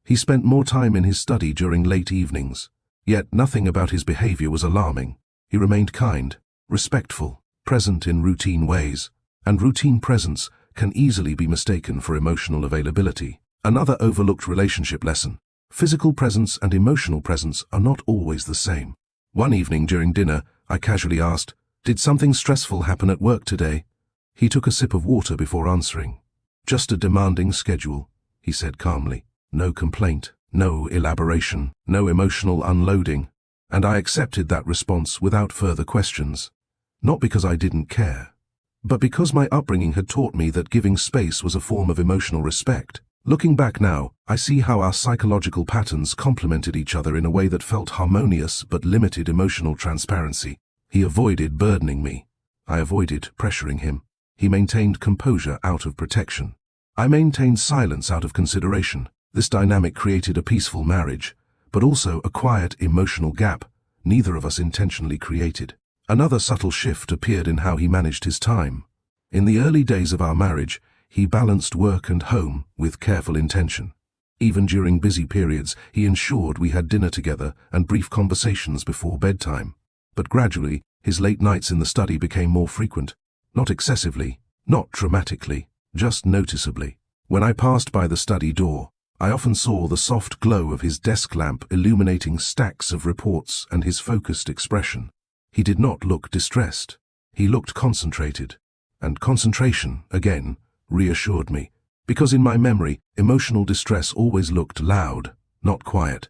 He spent more time in his study during late evenings, yet nothing about his behavior was alarming. He remained kind, respectful, present in routine ways, and routine presence can easily be mistaken for emotional availability. Another overlooked relationship lesson: physical presence and emotional presence are not always the same. One evening during dinner, I casually asked, "Did something stressful happen at work today?" He took a sip of water before answering. "Just a demanding schedule," he said calmly. No complaint, no elaboration, no emotional unloading, and I accepted that response without further questions. Not because I didn't care, but because my upbringing had taught me that giving space was a form of emotional respect. Looking back now, I see how our psychological patterns complemented each other in a way that felt harmonious but limited emotional transparency. He avoided burdening me. I avoided pressuring him. He maintained composure out of protection. I maintained silence out of consideration. This dynamic created a peaceful marriage, but also a quiet emotional gap neither of us intentionally created. Another subtle shift appeared in how he managed his time. In the early days of our marriage, he balanced work and home with careful intention. Even during busy periods, he ensured we had dinner together and brief conversations before bedtime. But gradually, his late nights in the study became more frequent. Not excessively, not dramatically, just noticeably. When I passed by the study door, I often saw the soft glow of his desk lamp illuminating stacks of reports and his focused expression. He did not look distressed. He looked concentrated. And concentration, again, reassured me, because in my memory, emotional distress always looked loud, not quiet.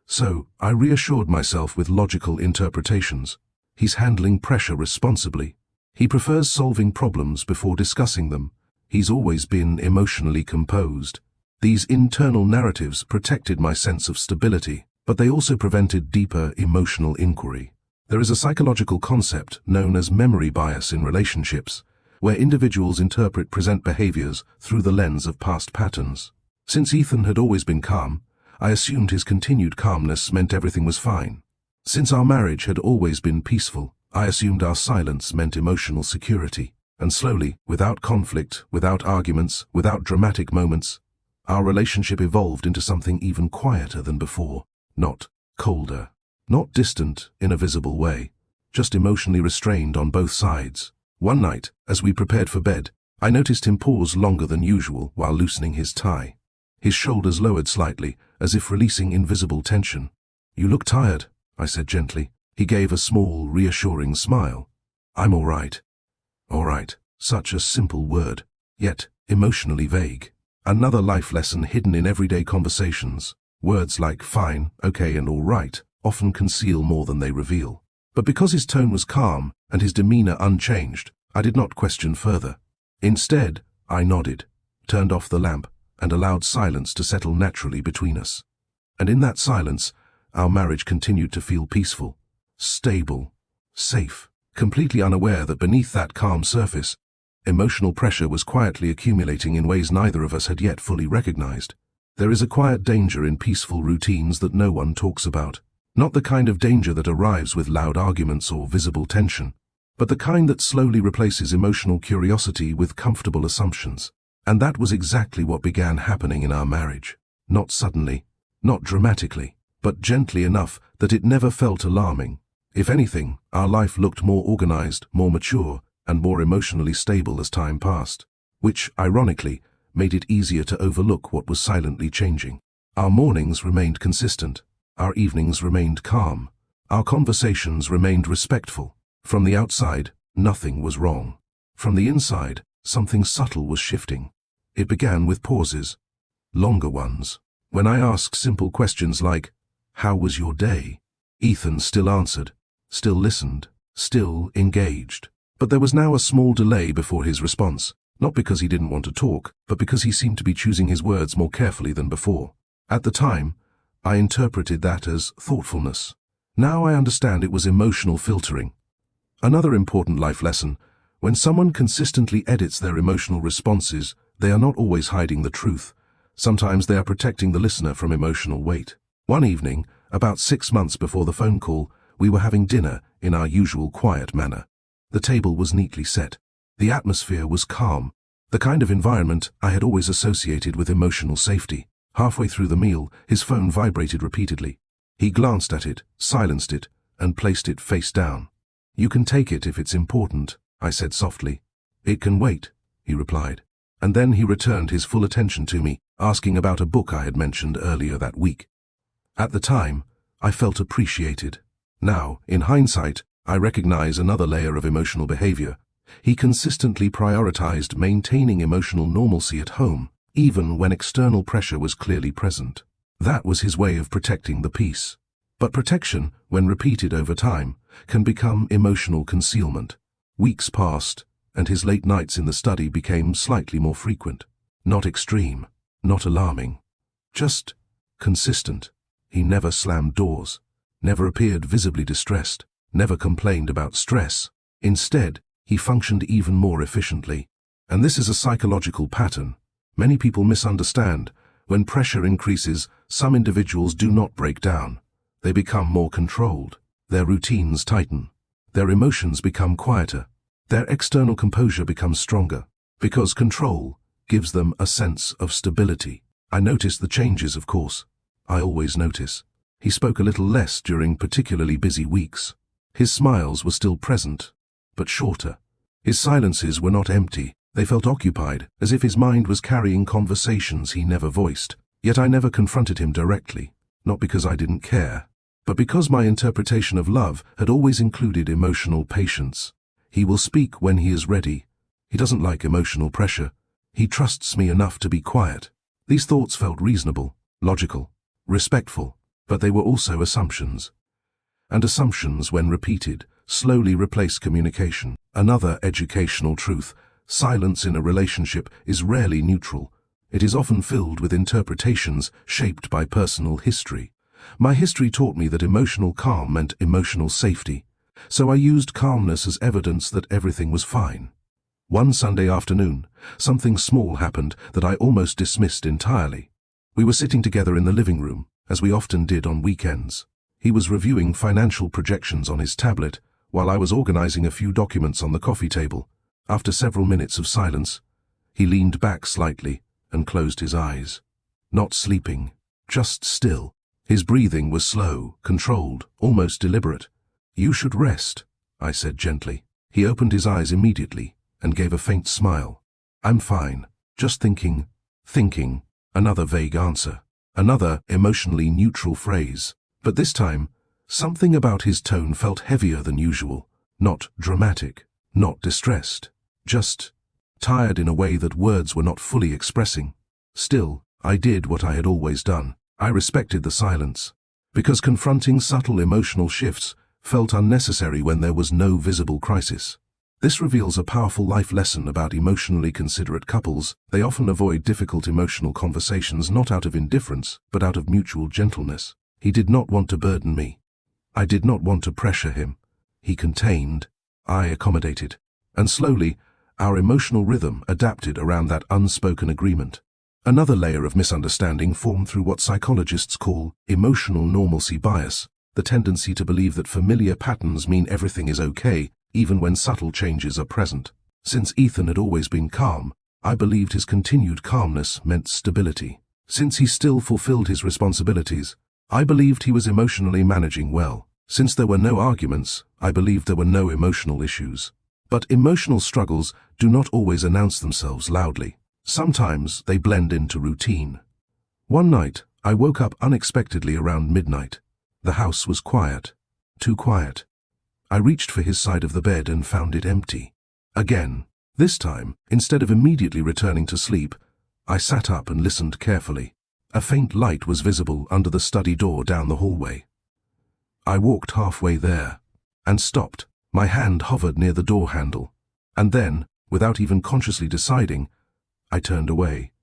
So, I reassured myself with logical interpretations. He's handling pressure responsibly. He prefers solving problems before discussing them. He's always been emotionally composed. These internal narratives protected my sense of stability, but they also prevented deeper emotional inquiry. There is a psychological concept known as memory bias in relationships, where individuals interpret present behaviors through the lens of past patterns. Since Ethan had always been calm, I assumed his continued calmness meant everything was fine. Since our marriage had always been peaceful, I assumed our silence meant emotional security. And slowly, without conflict, without arguments, without dramatic moments, our relationship evolved into something even quieter than before. Not colder, not distant in a visible way, just emotionally restrained on both sides. One night, as we prepared for bed, I noticed him pause longer than usual while loosening his tie. His shoulders lowered slightly, as if releasing invisible tension. "You look tired," I said gently. He gave a small, reassuring smile. "I'm all right." All right, such a simple word, yet emotionally vague. Another life lesson hidden in everyday conversations. Words like fine, okay, and all right often conceal more than they reveal. But because his tone was calm and his demeanor unchanged, I did not question further. Instead, I nodded, turned off the lamp, and allowed silence to settle naturally between us. And in that silence, our marriage continued to feel peaceful, stable, safe, completely unaware that beneath that calm surface, emotional pressure was quietly accumulating in ways neither of us had yet fully recognized. There is a quiet danger in peaceful routines that no one talks about. Not the kind of danger that arrives with loud arguments or visible tension, but the kind that slowly replaces emotional curiosity with comfortable assumptions. And that was exactly what began happening in our marriage. Not suddenly, not dramatically, but gently enough that it never felt alarming. If anything, our life looked more organized, more mature, and more emotionally stable as time passed, which, ironically, made it easier to overlook what was silently changing. Our mornings remained consistent. Our evenings remained calm. Our conversations remained respectful. From the outside, nothing was wrong. From the inside, something subtle was shifting. It began with pauses, longer ones. When I asked simple questions like, "How was your day?" Ethan still answered, still listened, still engaged. But there was now a small delay before his response, not because he didn't want to talk, but because he seemed to be choosing his words more carefully than before. At the time, I interpreted that as thoughtfulness. Now I understand it was emotional filtering. Another important life lesson: when someone consistently edits their emotional responses, they are not always hiding the truth. Sometimes they are protecting the listener from emotional weight. One evening, about 6 months before the phone call, we were having dinner in our usual quiet manner. The table was neatly set. The atmosphere was calm, the kind of environment I had always associated with emotional safety. Halfway through the meal, his phone vibrated repeatedly. He glanced at it, silenced it, and placed it face down. "You can take it if it's important," I said softly. "It can wait," he replied. And then he returned his full attention to me, asking about a book I had mentioned earlier that week. At the time, I felt appreciated. Now, in hindsight, I recognize another layer of emotional behavior. He consistently prioritized maintaining emotional normalcy at home, even when external pressure was clearly present. That was his way of protecting the peace. But protection, when repeated over time, can become emotional concealment. Weeks passed, and his late nights in the study became slightly more frequent. Not extreme, not alarming, just consistent. He never slammed doors, never appeared visibly distressed, never complained about stress. Instead, he functioned even more efficiently. And this is a psychological pattern many people misunderstand. When pressure increases, some individuals do not break down. They become more controlled. Their routines tighten. Their emotions become quieter. Their external composure becomes stronger, because control gives them a sense of stability. I noticed the changes, of course. I always notice. He spoke a little less during particularly busy weeks. His smiles were still present, but shorter. His silences were not empty. They felt occupied, as if his mind was carrying conversations he never voiced. Yet I never confronted him directly, not because I didn't care, but because my interpretation of love had always included emotional patience. He will speak when he is ready. He doesn't like emotional pressure. He trusts me enough to be quiet. These thoughts felt reasonable, logical, respectful, but they were also assumptions. And assumptions, when repeated, slowly replace communication. Another educational truth: silence in a relationship is rarely neutral. It is often filled with interpretations shaped by personal history. My history taught me that emotional calm meant emotional safety, so I used calmness as evidence that everything was fine. One Sunday afternoon, something small happened that I almost dismissed entirely. We were sitting together in the living room, as we often did on weekends. He was reviewing financial projections on his tablet, while I was organizing a few documents on the coffee table. After several minutes of silence, he leaned back slightly and closed his eyes. Not sleeping, just still. His breathing was slow, controlled, almost deliberate. "You should rest," I said gently. He opened his eyes immediately and gave a faint smile. "I'm fine, just thinking." Another vague answer. Another emotionally neutral phrase. But this time, something about his tone felt heavier than usual. Not dramatic, not distressed. Just tired in a way that words were not fully expressing. Still, I did what I had always done. I respected the silence, because confronting subtle emotional shifts felt unnecessary when there was no visible crisis. This reveals a powerful life lesson about emotionally considerate couples. They often avoid difficult emotional conversations not out of indifference, but out of mutual gentleness. He did not want to burden me. I did not want to pressure him. He contained, I accommodated. And slowly, our emotional rhythm adapted around that unspoken agreement. Another layer of misunderstanding formed through what psychologists call emotional normalcy bias, the tendency to believe that familiar patterns mean everything is okay, even when subtle changes are present. Since Ethan had always been calm, I believed his continued calmness meant stability. Since he still fulfilled his responsibilities, I believed he was emotionally managing well. Since there were no arguments, I believed there were no emotional issues. But emotional struggles do not always announce themselves loudly. Sometimes they blend into routine. One night, I woke up unexpectedly around midnight. The house was quiet. Too quiet. I reached for his side of the bed and found it empty. Again. This time, instead of immediately returning to sleep, I sat up and listened carefully. A faint light was visible under the study door down the hallway. I walked halfway there and stopped. My hand hovered near the door handle. And then, without even consciously deciding, I turned away.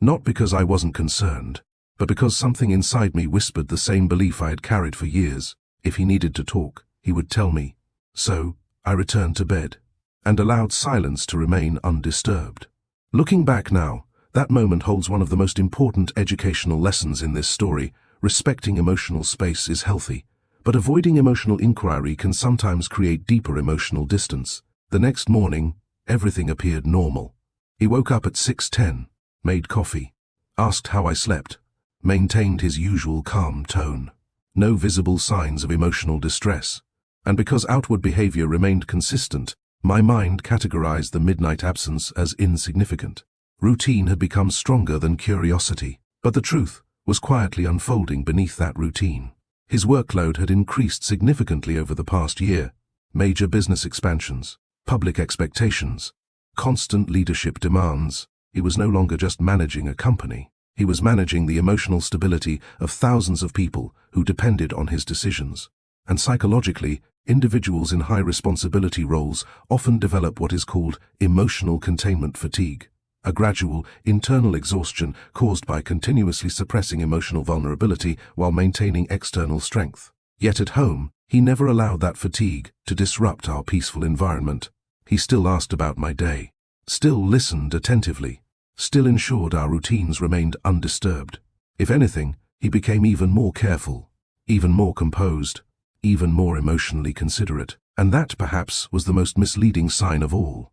Not because I wasn't concerned, but because something inside me whispered the same belief I had carried for years. If he needed to talk, he would tell me. So, I returned to bed and allowed silence to remain undisturbed. Looking back now, that moment holds one of the most important educational lessons in this story. Respecting emotional space is healthy, but avoiding emotional inquiry can sometimes create deeper emotional distance. The next morning, everything appeared normal. He woke up at 6:10, made coffee, asked how I slept, maintained his usual calm tone. No visible signs of emotional distress. And because outward behavior remained consistent, my mind categorized the midnight absence as insignificant. Routine had become stronger than curiosity, but the truth was quietly unfolding beneath that routine. His workload had increased significantly over the past year. Major business expansions, public expectations, constant leadership demands. He was no longer just managing a company. He was managing the emotional stability of thousands of people who depended on his decisions. And psychologically, individuals in high-responsibility roles often develop what is called emotional containment fatigue, a gradual, internal exhaustion caused by continuously suppressing emotional vulnerability while maintaining external strength. Yet at home, he never allowed that fatigue to disrupt our peaceful environment. He still asked about my day, still listened attentively, still ensured our routines remained undisturbed. If anything, he became even more careful, even more composed, even more emotionally considerate. And that, perhaps, was the most misleading sign of all.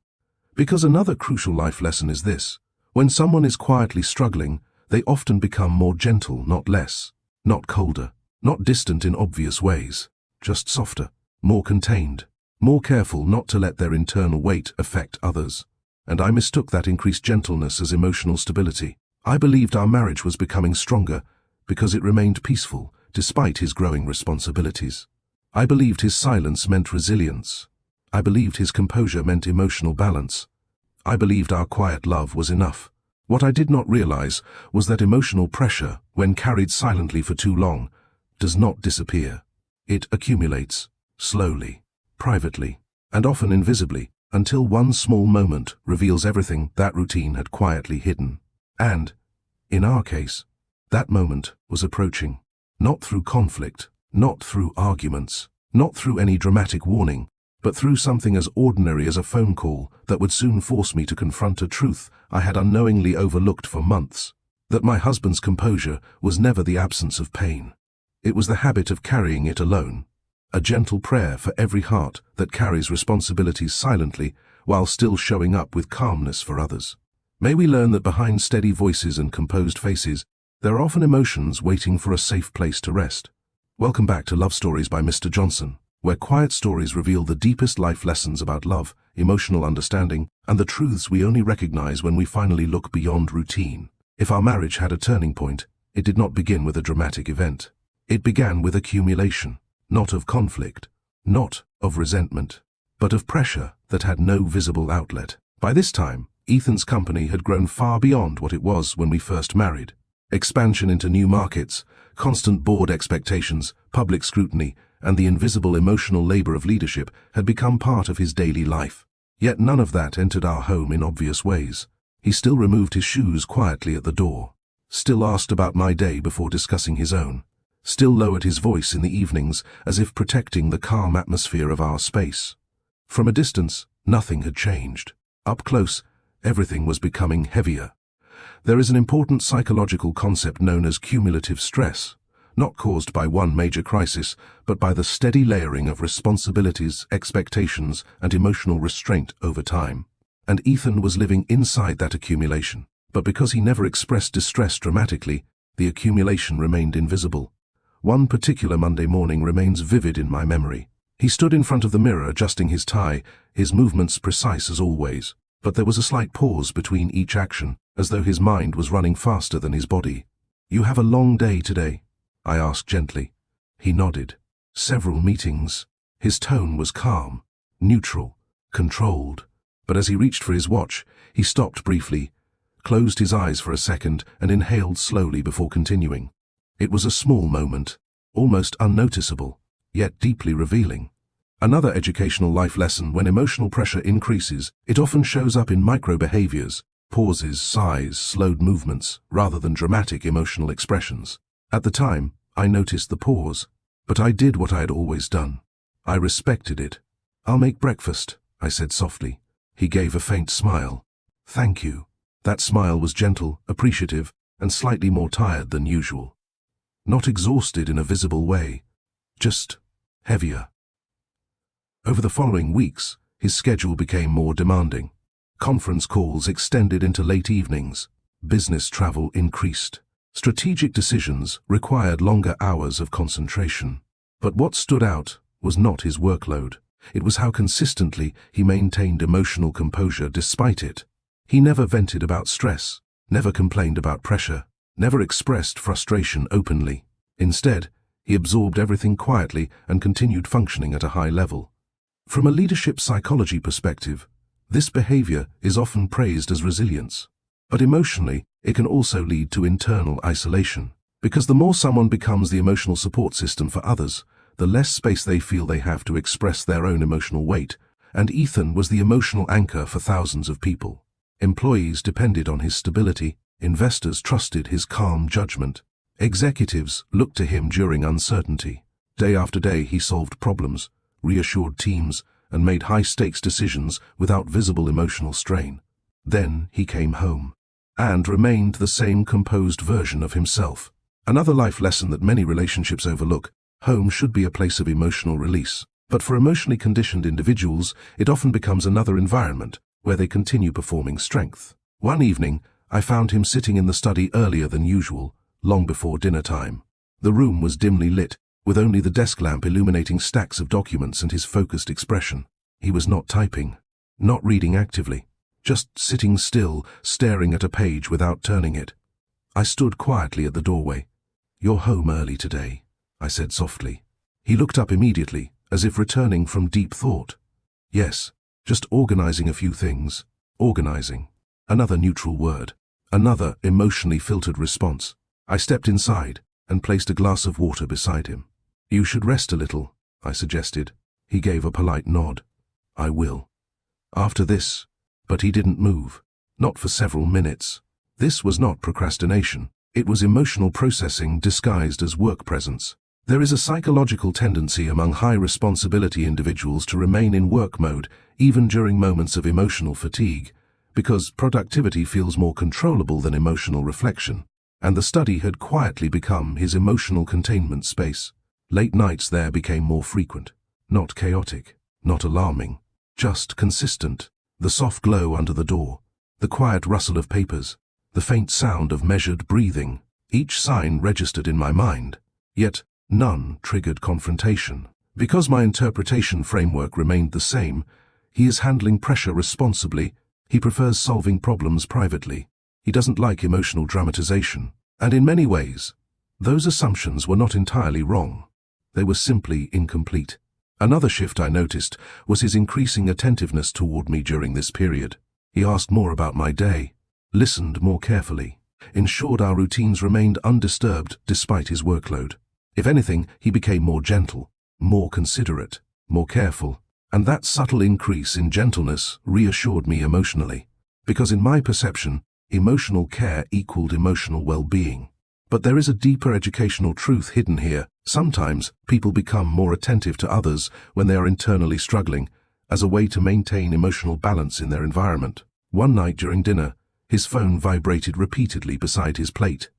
Because another crucial life lesson is this: when someone is quietly struggling, they often become more gentle, not less, not colder, not distant in obvious ways, just softer, more contained, more careful not to let their internal weight affect others. And I mistook that increased gentleness as emotional stability. I believed our marriage was becoming stronger because it remained peaceful despite his growing responsibilities. I believed his silence meant resilience. I believed his composure meant emotional balance. I believed our quiet love was enough. What I did not realize was that emotional pressure, when carried silently for too long, does not disappear. It accumulates, slowly, privately, and often invisibly, until one small moment reveals everything that routine had quietly hidden. And, in our case, that moment was approaching. Not through conflict, not through arguments, not through any dramatic warning, but through something as ordinary as a phone call that would soon force me to confront a truth I had unknowingly overlooked for months. That my husband's composure was never the absence of pain. It was the habit of carrying it alone. A gentle prayer for every heart that carries responsibilities silently while still showing up with calmness for others. May we learn that behind steady voices and composed faces, there are often emotions waiting for a safe place to rest. Welcome back to Love Stories by Mr. Johnson, where quiet stories reveal the deepest life lessons about love, emotional understanding, and the truths we only recognize when we finally look beyond routine. If our marriage had a turning point, it did not begin with a dramatic event. It began with accumulation, not of conflict, not of resentment, but of pressure that had no visible outlet. By this time, Ethan's company had grown far beyond what it was when we first married. Expansion into new markets, constant board expectations, public scrutiny, and the invisible emotional labor of leadership had become part of his daily life. Yet none of that entered our home in obvious ways. He still removed his shoes quietly at the door, still asked about my day before discussing his own, still lowered his voice in the evenings as if protecting the calm atmosphere of our space. From a distance, nothing had changed. Up close, everything was becoming heavier. There is an important psychological concept known as cumulative stress, not caused by one major crisis, but by the steady layering of responsibilities, expectations, and emotional restraint over time. And Ethan was living inside that accumulation. But because he never expressed distress dramatically, the accumulation remained invisible. One particular Monday morning remains vivid in my memory. He stood in front of the mirror adjusting his tie, his movements precise as always, but there was a slight pause between each action, as though his mind was running faster than his body. "You have a long day today?" I asked gently. He nodded. "Several meetings." His tone was calm, neutral, controlled. But as he reached for his watch, he stopped briefly, closed his eyes for a second, and inhaled slowly before continuing. It was a small moment, almost unnoticeable, yet deeply revealing. Another educational life lesson: when emotional pressure increases, it often shows up in micro-behaviors, pauses, sighs, slowed movements, rather than dramatic emotional expressions. At the time, I noticed the pause, but I did what I had always done. I respected it. "I'll make breakfast," I said softly. He gave a faint smile. "Thank you." That smile was gentle, appreciative, and slightly more tired than usual. Not exhausted in a visible way, just heavier. Over the following weeks, his schedule became more demanding. Conference calls extended into late evenings. Business travel increased. Strategic decisions required longer hours of concentration. But what stood out was not his workload. It was how consistently he maintained emotional composure despite it. He never vented about stress, never complained about pressure, never expressed frustration openly. Instead, he absorbed everything quietly and continued functioning at a high level. From a leadership psychology perspective, this behavior is often praised as resilience. But emotionally, it can also lead to internal isolation. Because the more someone becomes the emotional support system for others, the less space they feel they have to express their own emotional weight. And Ethan was the emotional anchor for thousands of people. Employees depended on his stability, investors trusted his calm judgment. Executives looked to him during uncertainty. Day after day he solved problems, reassured teams, and made high-stakes decisions without visible emotional strain. Then he came home, and remained the same composed version of himself. Another life lesson that many relationships overlook: home should be a place of emotional release. But for emotionally conditioned individuals, it often becomes another environment, where they continue performing strength. One evening, I found him sitting in the study earlier than usual, long before dinner time. The room was dimly lit, with only the desk lamp illuminating stacks of documents and his focused expression. He was not typing, not reading actively, just sitting still, staring at a page without turning it. I stood quietly at the doorway. "You're home early today," I said softly. He looked up immediately, as if returning from deep thought. "Yes, just organizing a few things." Organizing. Another neutral word. Another emotionally filtered response. I stepped inside and placed a glass of water beside him. "You should rest a little," I suggested. He gave a polite nod. "I will. After this." But he didn't move. Not for several minutes. This was not procrastination. It was emotional processing disguised as work presence. There is a psychological tendency among high-responsibility individuals to remain in work mode, even during moments of emotional fatigue, because productivity feels more controllable than emotional reflection. And the study had quietly become his emotional containment space. Late nights there became more frequent. Not chaotic, not alarming, just consistent. The soft glow under the door, the quiet rustle of papers, the faint sound of measured breathing, each sign registered in my mind. Yet none triggered confrontation. Because my interpretation framework remained the same: he is handling pressure responsibly, he prefers solving problems privately, he doesn't like emotional dramatization. And in many ways, those assumptions were not entirely wrong. They were simply incomplete. Another shift I noticed was his increasing attentiveness toward me during this period. He asked more about my day, listened more carefully, ensured our routines remained undisturbed despite his workload. If anything, he became more gentle, more considerate, more careful, and that subtle increase in gentleness reassured me emotionally, because in my perception, emotional care equaled emotional well-being. But there is a deeper educational truth hidden here. Sometimes people become more attentive to others when they are internally struggling, as a way to maintain emotional balance in their environment. One night during dinner, his phone vibrated repeatedly beside his plate.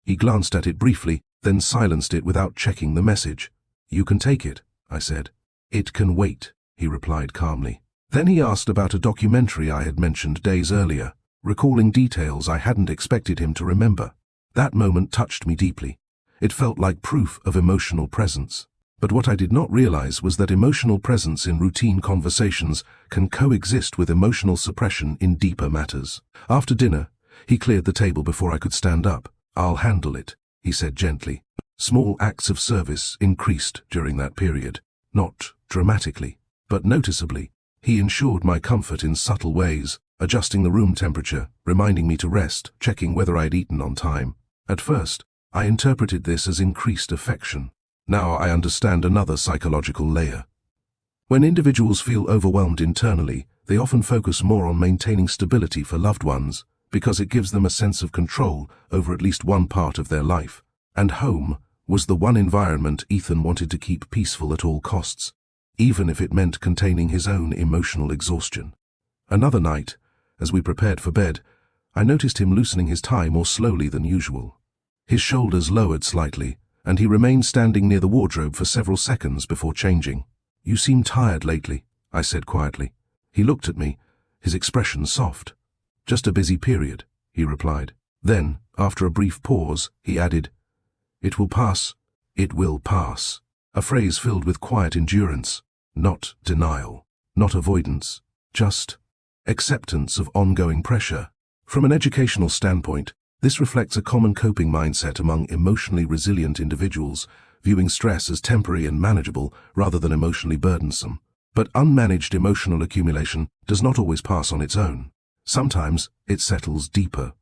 He glanced at it briefly, then silenced it without checking the message. "You can take it," I said. "It can wait," he replied calmly. Then he asked about a documentary I had mentioned days earlier, recalling details I hadn't expected him to remember. That moment touched me deeply. It felt like proof of emotional presence. But what I did not realize was that emotional presence in routine conversations can coexist with emotional suppression in deeper matters. After dinner, he cleared the table before I could stand up. "I'll handle it," he said gently. Small acts of service increased during that period. Not dramatically, but noticeably. He ensured my comfort in subtle ways, adjusting the room temperature, reminding me to rest, checking whether I had eaten on time. At first, I interpreted this as increased affection. Now I understand another psychological layer. When individuals feel overwhelmed internally, they often focus more on maintaining stability for loved ones, because it gives them a sense of control over at least one part of their life. And home was the one environment Ethan wanted to keep peaceful at all costs, even if it meant containing his own emotional exhaustion. Another night, as we prepared for bed, I noticed him loosening his tie more slowly than usual. His shoulders lowered slightly, and he remained standing near the wardrobe for several seconds before changing. "You seem tired lately," I said quietly. He looked at me, his expression soft. "Just a busy period," he replied. Then, after a brief pause, he added, "It will pass. It will pass." A phrase filled with quiet endurance, not denial, not avoidance, just acceptance of ongoing pressure. From an educational standpoint, this reflects a common coping mindset among emotionally resilient individuals, viewing stress as temporary and manageable rather than emotionally burdensome. But unmanaged emotional accumulation does not always pass on its own. Sometimes it settles deeper,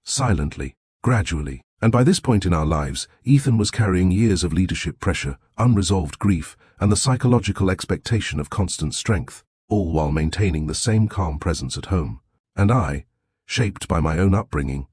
silently, gradually. And by this point in our lives, Ethan was carrying years of leadership pressure, unresolved grief, and the psychological expectation of constant strength, all while maintaining the same calm presence at home. And I, shaped by my own upbringing,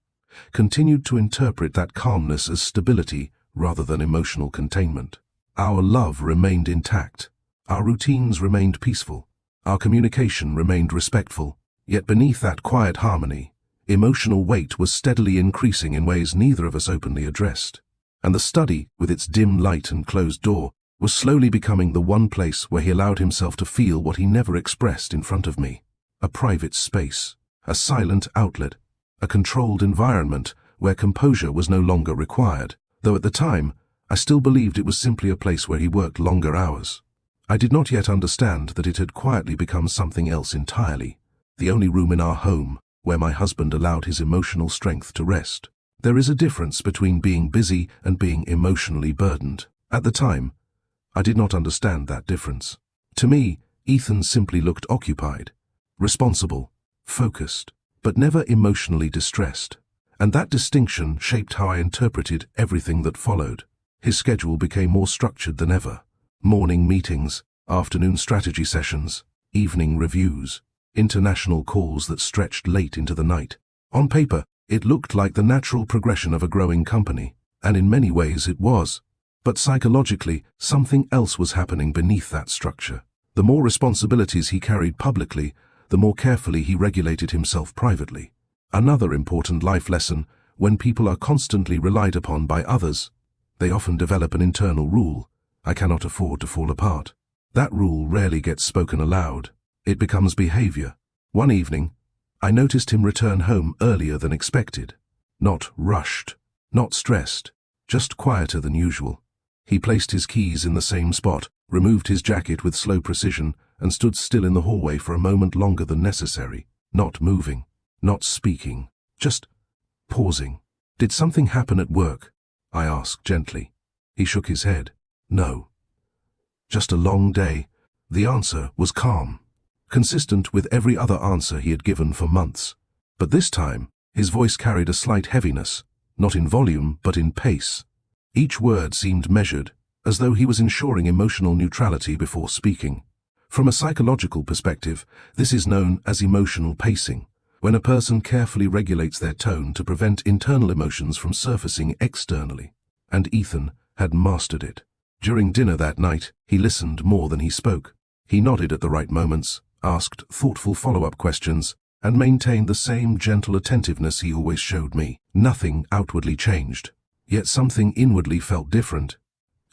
continued to interpret that calmness as stability rather than emotional containment. Our love remained intact. Our routines remained peaceful. Our communication remained respectful. Yet beneath that quiet harmony, emotional weight was steadily increasing in ways neither of us openly addressed. And the study, with its dim light and closed door, was slowly becoming the one place where he allowed himself to feel what he never expressed in front of me. A private space, a silent outlet, a controlled environment where composure was no longer required, though at the time, I still believed it was simply a place where he worked longer hours. I did not yet understand that it had quietly become something else entirely, the only room in our home where my husband allowed his emotional strength to rest. There is a difference between being busy and being emotionally burdened. At the time, I did not understand that difference. To me, Ethan simply looked occupied, responsible, focused, but never emotionally distressed. And that distinction shaped how I interpreted everything that followed. His schedule became more structured than ever. Morning meetings, afternoon strategy sessions, evening reviews, international calls that stretched late into the night. On paper, it looked like the natural progression of a growing company, and in many ways it was. But psychologically, something else was happening beneath that structure. The more responsibilities he carried publicly, the more carefully he regulated himself privately. Another important life lesson: when people are constantly relied upon by others, they often develop an internal rule: I cannot afford to fall apart. That rule rarely gets spoken aloud. It becomes behavior. One evening, I noticed him return home earlier than expected. Not rushed, not stressed, just quieter than usual. He placed his keys in the same spot, removed his jacket with slow precision, and stood still in the hallway for a moment longer than necessary, not moving, not speaking, just pausing. "Did something happen at work?" I asked gently. He shook his head. "No. Just a long day." The answer was calm, consistent with every other answer he had given for months. But this time, His voice carried a slight heaviness, not in volume but in pace. Each word seemed measured, as though he was ensuring emotional neutrality before speaking. From a psychological perspective, this is known as emotional pacing, when a person carefully regulates their tone to prevent internal emotions from surfacing externally. And Ethan had mastered it. During dinner that night, he listened more than he spoke. He nodded at the right moments, asked thoughtful follow-up questions, and maintained the same gentle attentiveness he always showed me. Nothing outwardly changed, yet something inwardly felt different.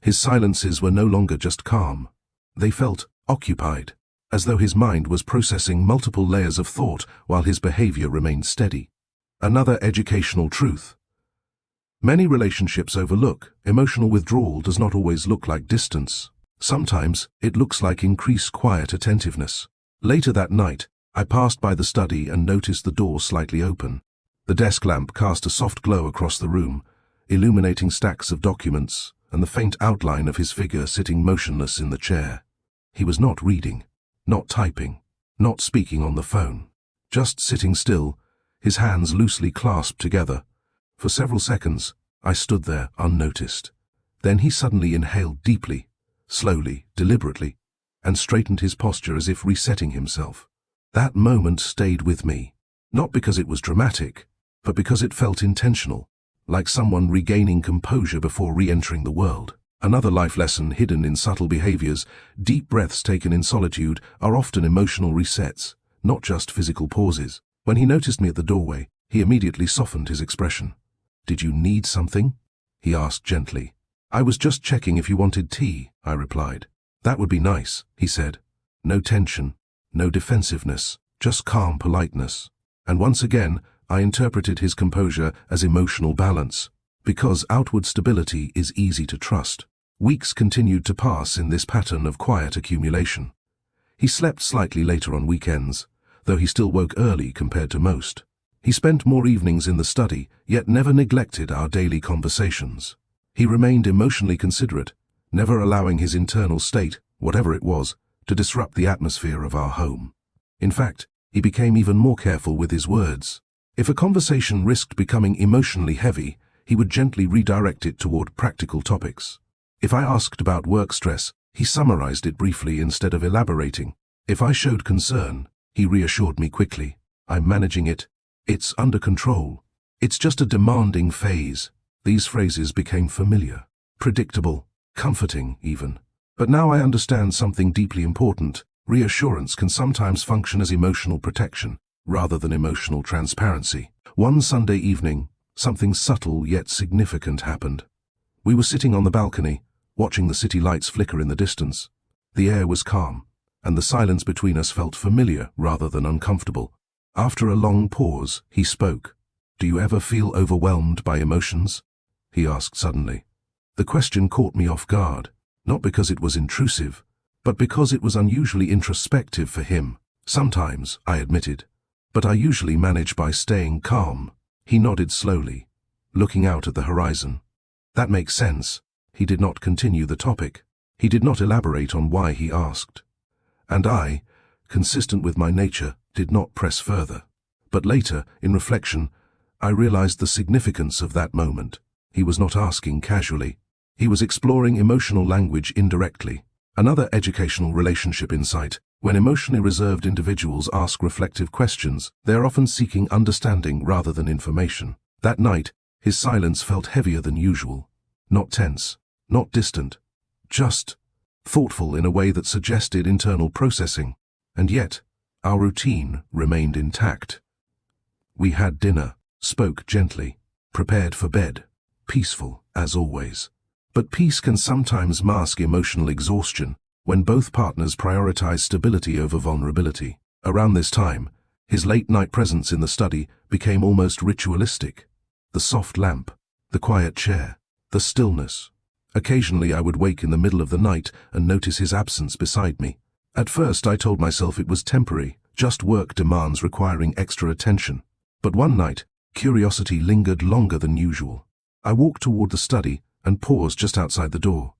His silences were no longer just calm. They felt occupied, as though his mind was processing multiple layers of thought while his behavior remained steady. Another educational truth. Many relationships overlook emotional withdrawal does not always look like distance. Sometimes it looks like increased quiet attentiveness. Later that night, I passed by the study and noticed the door slightly open. The desk lamp cast a soft glow across the room, illuminating stacks of documents and the faint outline of his figure sitting motionless in the chair. He was not reading, not typing, not speaking on the phone. Just sitting still, his hands loosely clasped together. For several seconds, I stood there unnoticed. Then he suddenly inhaled deeply, slowly, deliberately, and straightened his posture as if resetting himself. That moment stayed with me, not because it was dramatic, but because it felt intentional, like someone regaining composure before re-entering the world. Another life lesson hidden in subtle behaviors, deep breaths taken in solitude, are often emotional resets, not just physical pauses. When he noticed me at the doorway, he immediately softened his expression. "Did you need something?" he asked gently. "I was just checking if you wanted tea," I replied. "That would be nice," he said. No tension, no defensiveness, just calm politeness. And once again, I interpreted his composure as emotional balance, because outward stability is easy to trust. Weeks continued to pass in this pattern of quiet accumulation. He slept slightly later on weekends, though he still woke early compared to most. He spent more evenings in the study, yet never neglected our daily conversations. He remained emotionally considerate, never allowing his internal state, whatever it was, to disrupt the atmosphere of our home. In fact, he became even more careful with his words. If a conversation risked becoming emotionally heavy, he would gently redirect it toward practical topics. If I asked about work stress, he summarized it briefly instead of elaborating. If I showed concern, he reassured me quickly. "I'm managing it. It's under control. It's just a demanding phase." These phrases became familiar, predictable, comforting even. But now I understand something deeply important. Reassurance can sometimes function as emotional protection, rather than emotional transparency. One Sunday evening, something subtle yet significant happened. We were sitting on the balcony, watching the city lights flicker in the distance. The air was calm, and the silence between us felt familiar rather than uncomfortable. After a long pause, he spoke. "Do you ever feel overwhelmed by emotions?" he asked suddenly. The question caught me off guard, not because it was intrusive, but because it was unusually introspective for him. "Sometimes," I admitted, "but I usually manage by staying calm." He nodded slowly, looking out at the horizon. "That makes sense." He did not continue the topic. He did not elaborate on why he asked. And I, consistent with my nature, did not press further. But later, in reflection, I realized the significance of that moment. He was not asking casually. He was exploring emotional language indirectly. Another educational relationship insight: when emotionally reserved individuals ask reflective questions, they are often seeking understanding rather than information. That night, his silence felt heavier than usual. Not tense, not distant, just thoughtful in a way that suggested internal processing. And yet, our routine remained intact. We had dinner, spoke gently, prepared for bed, peaceful as always. But peace can sometimes mask emotional exhaustion when both partners prioritize stability over vulnerability. Around this time, his late-night presence in the study became almost ritualistic. The soft lamp, the quiet chair, the stillness. Occasionally I would wake in the middle of the night and notice his absence beside me. At first I told myself it was temporary, just work demands requiring extra attention. But one night, curiosity lingered longer than usual. I walked toward the study and paused just outside the door.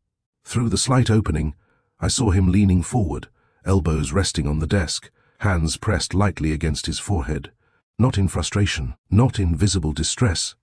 Through the slight opening, I saw him leaning forward, elbows resting on the desk, hands pressed lightly against his forehead. not in frustration, not in visible distress,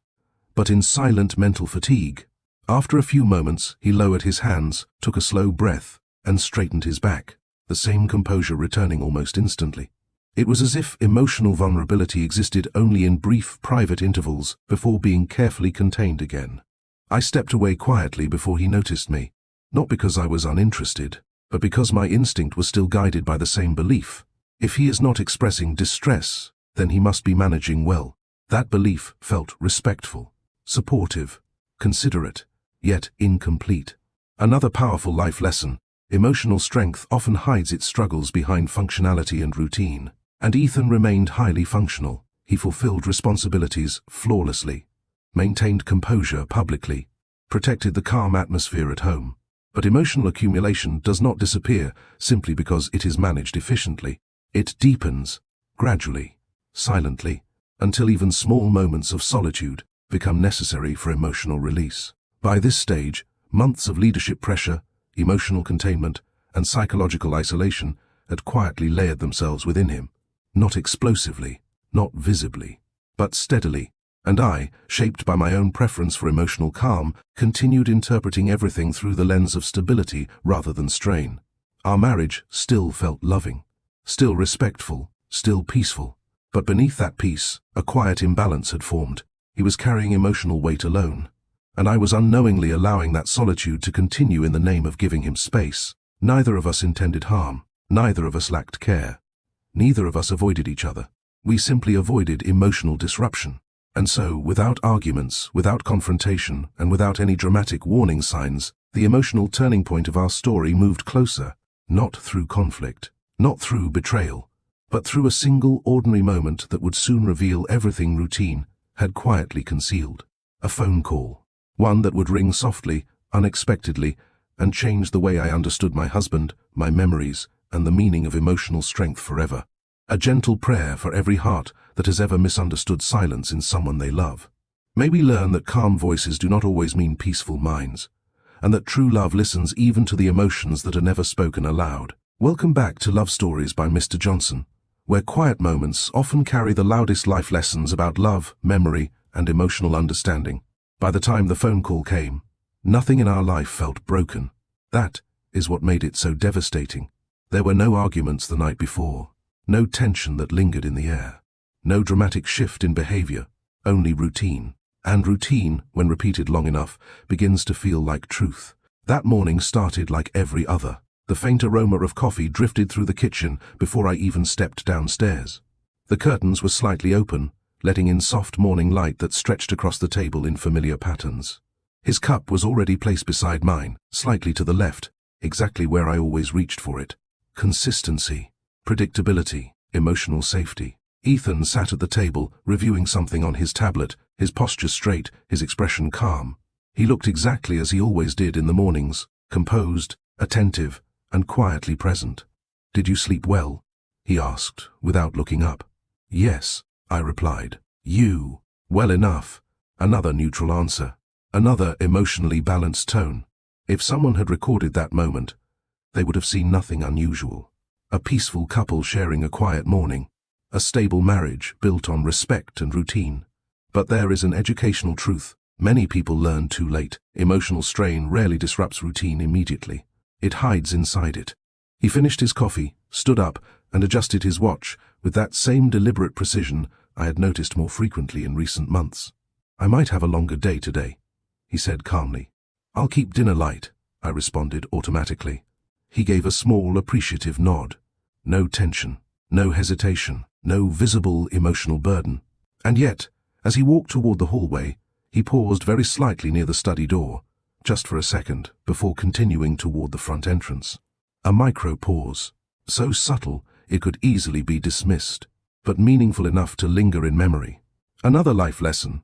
but in silent mental fatigue. After a few moments, he lowered his hands, took a slow breath, and straightened his back, the same composure returning almost instantly. It was as if emotional vulnerability existed only in brief, private intervals before being carefully contained again. I stepped away quietly before he noticed me, not because I was uninterested, but because my instinct was still guided by the same belief. If he is not expressing distress, then he must be managing well. That belief felt respectful, supportive, considerate, yet incomplete. Another powerful life lesson: emotional strength often hides its struggles behind functionality and routine. And Ethan remained highly functional. He fulfilled responsibilities flawlessly, maintained composure publicly, protected the calm atmosphere at home. But emotional accumulation does not disappear simply because it is managed efficiently. It deepens, gradually, silently, until even small moments of solitude become necessary for emotional release. By this stage, months of leadership pressure, emotional containment, and psychological isolation had quietly layered themselves within him. Not explosively, not visibly, but steadily, and I, shaped by my own preference for emotional calm, continued interpreting everything through the lens of stability rather than strain. Our marriage still felt loving, still respectful, still peaceful, but beneath that peace, a quiet imbalance had formed. He was carrying emotional weight alone, and I was unknowingly allowing that solitude to continue in the name of giving him space. Neither of us intended harm, neither of us lacked care. Neither of us avoided each other. We simply avoided emotional disruption. And so, without arguments, without confrontation, and without any dramatic warning signs, the emotional turning point of our story moved closer, not through conflict, not through betrayal, but through a single ordinary moment that would soon reveal everything routine had quietly concealed. A phone call. One that would ring softly, unexpectedly, and change the way I understood my husband, my memories, and the meaning of emotional strength forever. A gentle prayer for every heart that has ever misunderstood silence in someone they love. May we learn that calm voices do not always mean peaceful minds, and that true love listens even to the emotions that are never spoken aloud. Welcome back to Love Stories by Mr. Johnson, where quiet moments often carry the loudest life lessons about love, memory, and emotional understanding. By the time the phone call came, nothing in our life felt broken. That is what made it so devastating. There were no arguments the night before, no tension that lingered in the air, no dramatic shift in behavior, only routine. And routine, when repeated long enough, begins to feel like truth. That morning started like every other. The faint aroma of coffee drifted through the kitchen before I even stepped downstairs. The curtains were slightly open, letting in soft morning light that stretched across the table in familiar patterns. His cup was already placed beside mine, slightly to the left, exactly where I always reached for it. Consistency, predictability, emotional safety. Ethan sat at the table, reviewing something on his tablet, his posture straight, his expression calm. He looked exactly as he always did in the mornings, composed, attentive, and quietly present. "Did you sleep well?" he asked, without looking up. "Yes," I replied. "You? Well enough." Another neutral answer, another emotionally balanced tone. If someone had recorded that moment, they would have seen nothing unusual. A peaceful couple sharing a quiet morning, a stable marriage built on respect and routine. But there is an educational truth. Many people learn too late. Emotional strain rarely disrupts routine immediately. It hides inside it. He finished his coffee, stood up, and adjusted his watch with that same deliberate precision I had noticed more frequently in recent months. "I might have a longer day today," he said calmly. "I'll keep dinner light," I responded automatically. He gave a small, appreciative nod. No tension, no hesitation, no visible emotional burden. And yet, as he walked toward the hallway, he paused very slightly near the study door, just for a second, before continuing toward the front entrance. A micro pause, so subtle it could easily be dismissed, but meaningful enough to linger in memory. Another life lesson.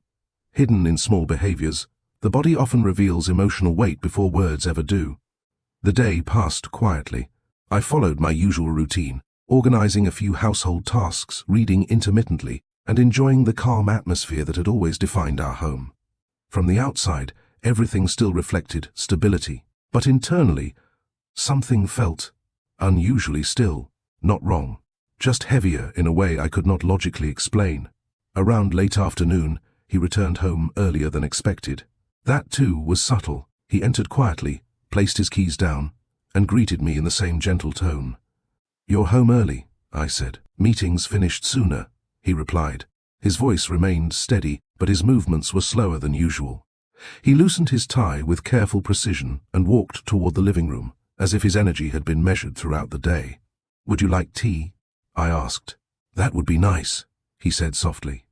Hidden in small behaviors, the body often reveals emotional weight before words ever do. The day passed quietly. I followed my usual routine, organizing a few household tasks, reading intermittently, and enjoying the calm atmosphere that had always defined our home. From the outside, everything still reflected stability, but internally, something felt unusually still, not wrong, just heavier in a way I could not logically explain. Around late afternoon, he returned home earlier than expected. That, too, was subtle. He entered quietly, placed his keys down, and greeted me in the same gentle tone. "You're home early," I said. "Meetings finished sooner," he replied. His voice remained steady, but his movements were slower than usual. He loosened his tie with careful precision and walked toward the living room, as if his energy had been measured throughout the day. "Would you like tea?" I asked. "That would be nice," he said softly.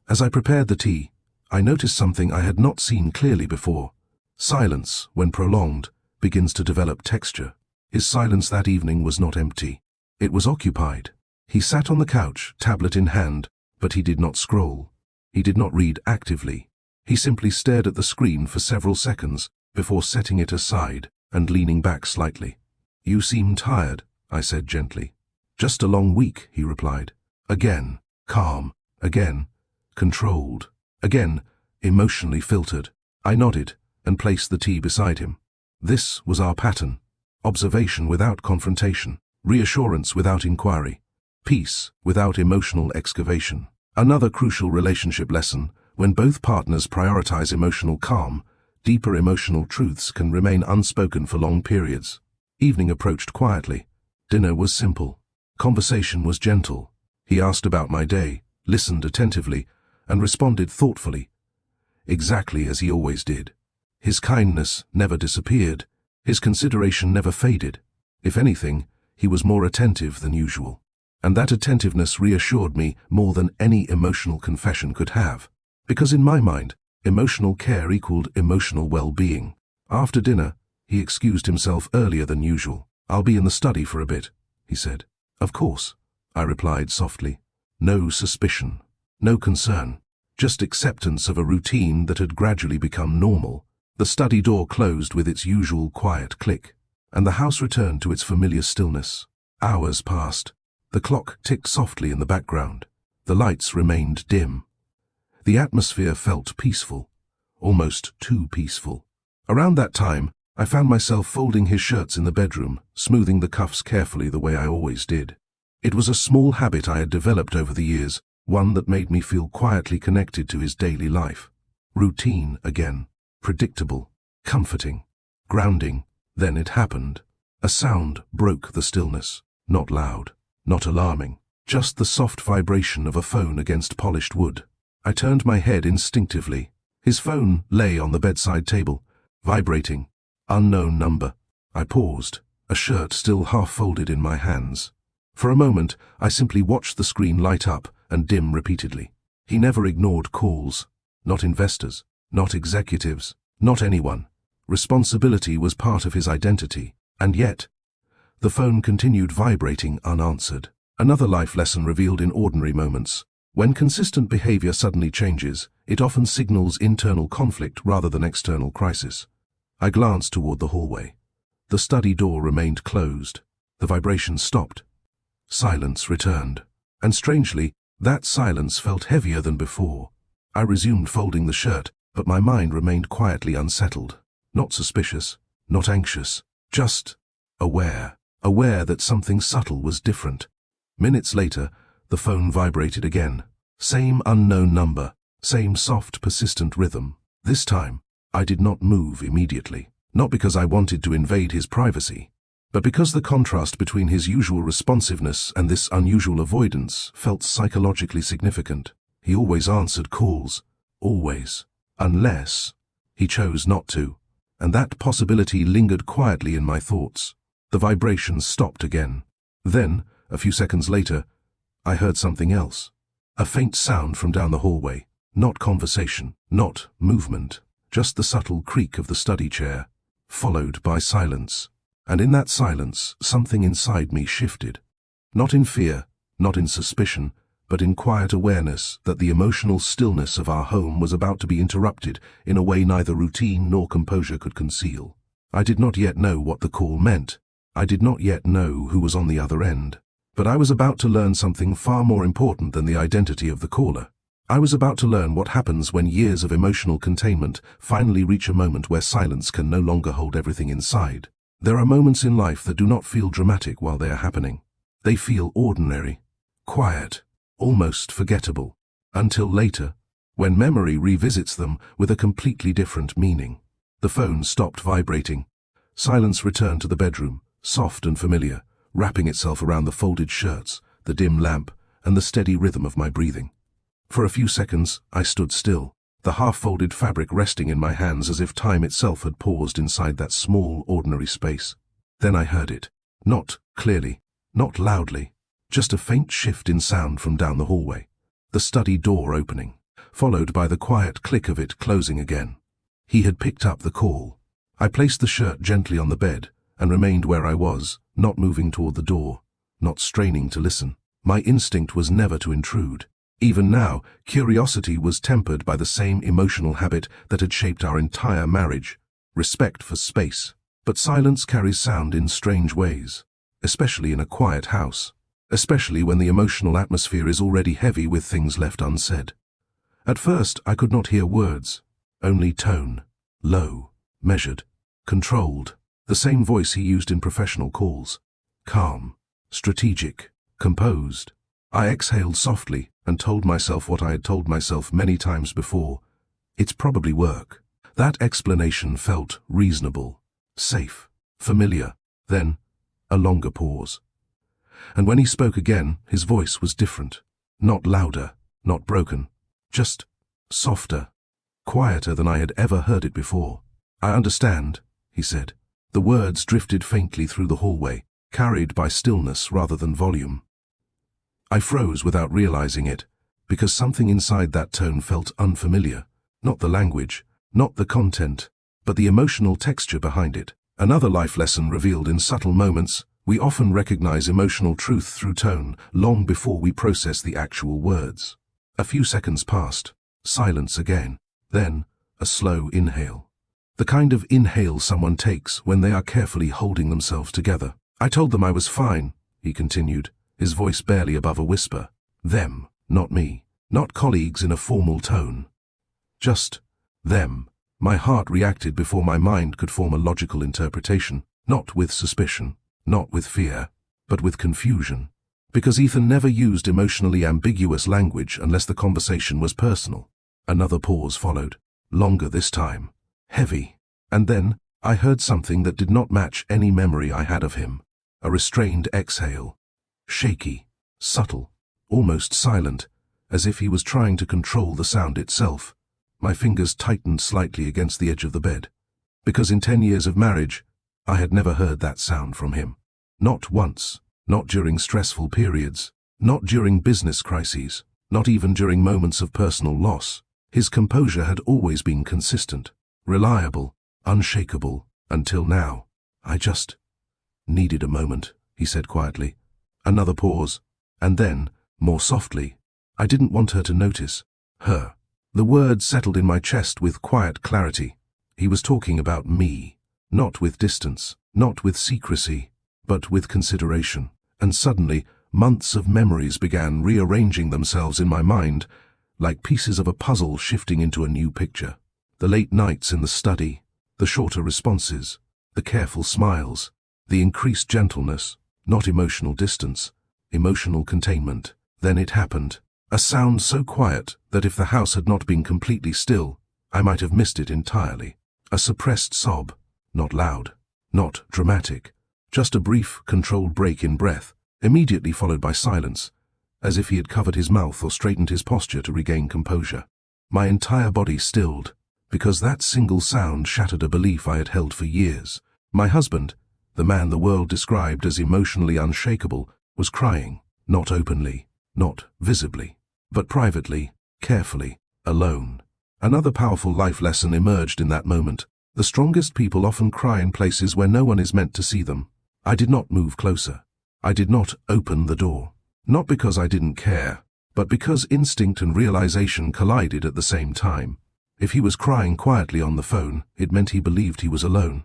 As I prepared the tea, I noticed something I had not seen clearly before. Silence, when prolonged, begins to develop texture. His silence that evening was not empty. It was occupied. He sat on the couch, tablet in hand, but he did not scroll. He did not read actively. He simply stared at the screen for several seconds before setting it aside and leaning back slightly. "You seem tired," I said gently. "Just a long week," he replied. Again, calm. Again, controlled. Again, emotionally filtered. I nodded and placed the tea beside him. This was our pattern. Observation without confrontation. Reassurance without inquiry. Peace without emotional excavation. Another crucial relationship lesson: when both partners prioritize emotional calm, deeper emotional truths can remain unspoken for long periods. Evening approached quietly. Dinner was simple. Conversation was gentle. He asked about my day, listened attentively, and responded thoughtfully, exactly as he always did. His kindness never disappeared. His consideration never faded. If anything, he was more attentive than usual. And that attentiveness reassured me more than any emotional confession could have. Because in my mind, emotional care equaled emotional well-being. After dinner, he excused himself earlier than usual. "I'll be in the study for a bit," he said. "Of course," I replied softly. No suspicion, no concern, just acceptance of a routine that had gradually become normal. The study door closed with its usual quiet click, and the house returned to its familiar stillness. Hours passed. The clock ticked softly in the background. The lights remained dim. The atmosphere felt peaceful, almost too peaceful. Around that time, I found myself folding his shirts in the bedroom, smoothing the cuffs carefully the way I always did. It was a small habit I had developed over the years, one that made me feel quietly connected to his daily life. Routine again, predictable, comforting, grounding. Then it happened. A sound broke the stillness, not loud, not alarming, just the soft vibration of a phone against polished wood. I turned my head instinctively. His phone lay on the bedside table, vibrating. Unknown number. I paused, a shirt still half folded in my hands. For a moment, I simply watched the screen light up and dim repeatedly. He never ignored calls. Not investors, not executives, not anyone. Responsibility was part of his identity. And yet, the phone continued vibrating unanswered. Another life lesson revealed in ordinary moments. When consistent behavior suddenly changes, it often signals internal conflict rather than external crisis. I glanced toward the hallway. The study door remained closed. The vibration stopped. Silence returned. And strangely, that silence felt heavier than before. I resumed folding the shirt, but my mind remained quietly unsettled. Not suspicious, not anxious, just aware. Aware that something subtle was different. Minutes later, the phone vibrated again. Same unknown number, same soft, persistent rhythm. This time, I did not move immediately. Not because I wanted to invade his privacy, but because the contrast between his usual responsiveness and this unusual avoidance felt psychologically significant. He always answered calls. Always. Unless he chose not to. And that possibility lingered quietly in my thoughts. The vibration stopped again. Then, a few seconds later, I heard something else. A faint sound from down the hallway. Not conversation, not movement, just the subtle creak of the study chair, followed by silence. And in that silence, something inside me shifted. Not in fear, not in suspicion, but in quiet awareness that the emotional stillness of our home was about to be interrupted in a way neither routine nor composure could conceal. I did not yet know what the call meant. I did not yet know who was on the other end. But I was about to learn something far more important than the identity of the caller. I was about to learn what happens when years of emotional containment finally reach a moment where silence can no longer hold everything inside. There are moments in life that do not feel dramatic while they are happening. They feel ordinary, quiet, almost forgettable. Until later, when memory revisits them with a completely different meaning. The phone stopped vibrating. Silence returned to the bedroom, soft and familiar, wrapping itself around the folded shirts, the dim lamp, and the steady rhythm of my breathing. For a few seconds, I stood still, the half-folded fabric resting in my hands as if time itself had paused inside that small, ordinary space. Then I heard it. Not clearly, not loudly, just a faint shift in sound from down the hallway. The study door opening, followed by the quiet click of it closing again. He had picked up the call. I placed the shirt gently on the bed and remained where I was, not moving toward the door, not straining to listen. My instinct was never to intrude. Even now, curiosity was tempered by the same emotional habit that had shaped our entire marriage, respect for space. But silence carries sound in strange ways, especially in a quiet house, especially when the emotional atmosphere is already heavy with things left unsaid. At first, I could not hear words, only tone, low, measured, controlled, the same voice he used in professional calls, calm, strategic, composed. I exhaled softly and told myself what I had told myself many times before. It's probably work. That explanation felt reasonable, safe, familiar. Then, a longer pause. And when he spoke again, his voice was different. Not louder, not broken, just softer, quieter than I had ever heard it before. I understand, he said. The words drifted faintly through the hallway, carried by stillness rather than volume. I froze without realizing it, because something inside that tone felt unfamiliar. Not the language, not the content, but the emotional texture behind it. Another life lesson revealed in subtle moments. We often recognize emotional truth through tone, long before we process the actual words. A few seconds passed, silence again, then a slow inhale. The kind of inhale someone takes when they are carefully holding themselves together. I told them I was fine, he continued, his voice barely above a whisper. Them, not me, not colleagues in a formal tone. Just them. My heart reacted before my mind could form a logical interpretation, not with suspicion, not with fear, but with confusion. Because Ethan never used emotionally ambiguous language unless the conversation was personal. Another pause followed, longer this time, heavy. And then, I heard something that did not match any memory I had of him. A restrained exhale. Shaky, subtle, almost silent, as if he was trying to control the sound itself. My fingers tightened slightly against the edge of the bed. Because in 10 years of marriage, I had never heard that sound from him. Not once, not during stressful periods, not during business crises, not even during moments of personal loss. His composure had always been consistent, reliable, unshakable, until now. I just needed a moment, he said quietly. Another pause, and then, more softly, I didn't want her to notice. Her. The words settled in my chest with quiet clarity. He was talking about me, not with distance, not with secrecy, but with consideration. And suddenly, months of memories began rearranging themselves in my mind, like pieces of a puzzle shifting into a new picture. The late nights in the study, the shorter responses, the careful smiles, the increased gentleness, not emotional distance, emotional containment. Then it happened. A sound so quiet that if the house had not been completely still, I might have missed it entirely. A suppressed sob, not loud, not dramatic, just a brief, controlled break in breath, immediately followed by silence, as if he had covered his mouth or straightened his posture to regain composure. My entire body stilled, because that single sound shattered a belief I had held for years. My husband, the man the world described as emotionally unshakable, was crying, not openly, not visibly, but privately, carefully, alone. Another powerful life lesson emerged in that moment. The strongest people often cry in places where no one is meant to see them. I did not move closer. I did not open the door. Not because I didn't care, but because instinct and realization collided at the same time. If he was crying quietly on the phone, it meant he believed he was alone.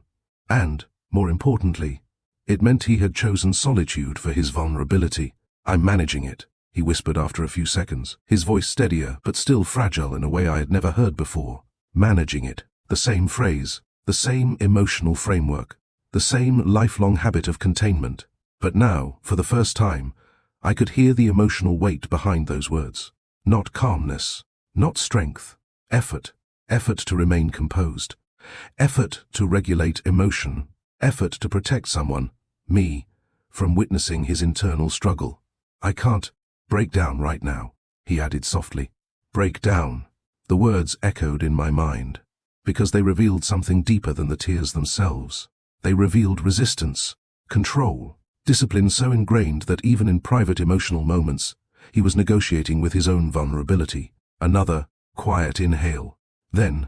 And, more importantly, it meant he had chosen solitude for his vulnerability. I'm managing it, he whispered after a few seconds, his voice steadier but still fragile in a way I had never heard before. Managing it. The same phrase, the same emotional framework, the same lifelong habit of containment. But now, for the first time, I could hear the emotional weight behind those words. Not calmness, not strength. Effort. Effort to remain composed. Effort to regulate emotion. Effort to protect someone, me, from witnessing his internal struggle. I can't break down right now, he added softly. Break down. The words echoed in my mind, because they revealed something deeper than the tears themselves. They revealed resistance, control, discipline so ingrained that even in private emotional moments, he was negotiating with his own vulnerability. Another quiet inhale. Then,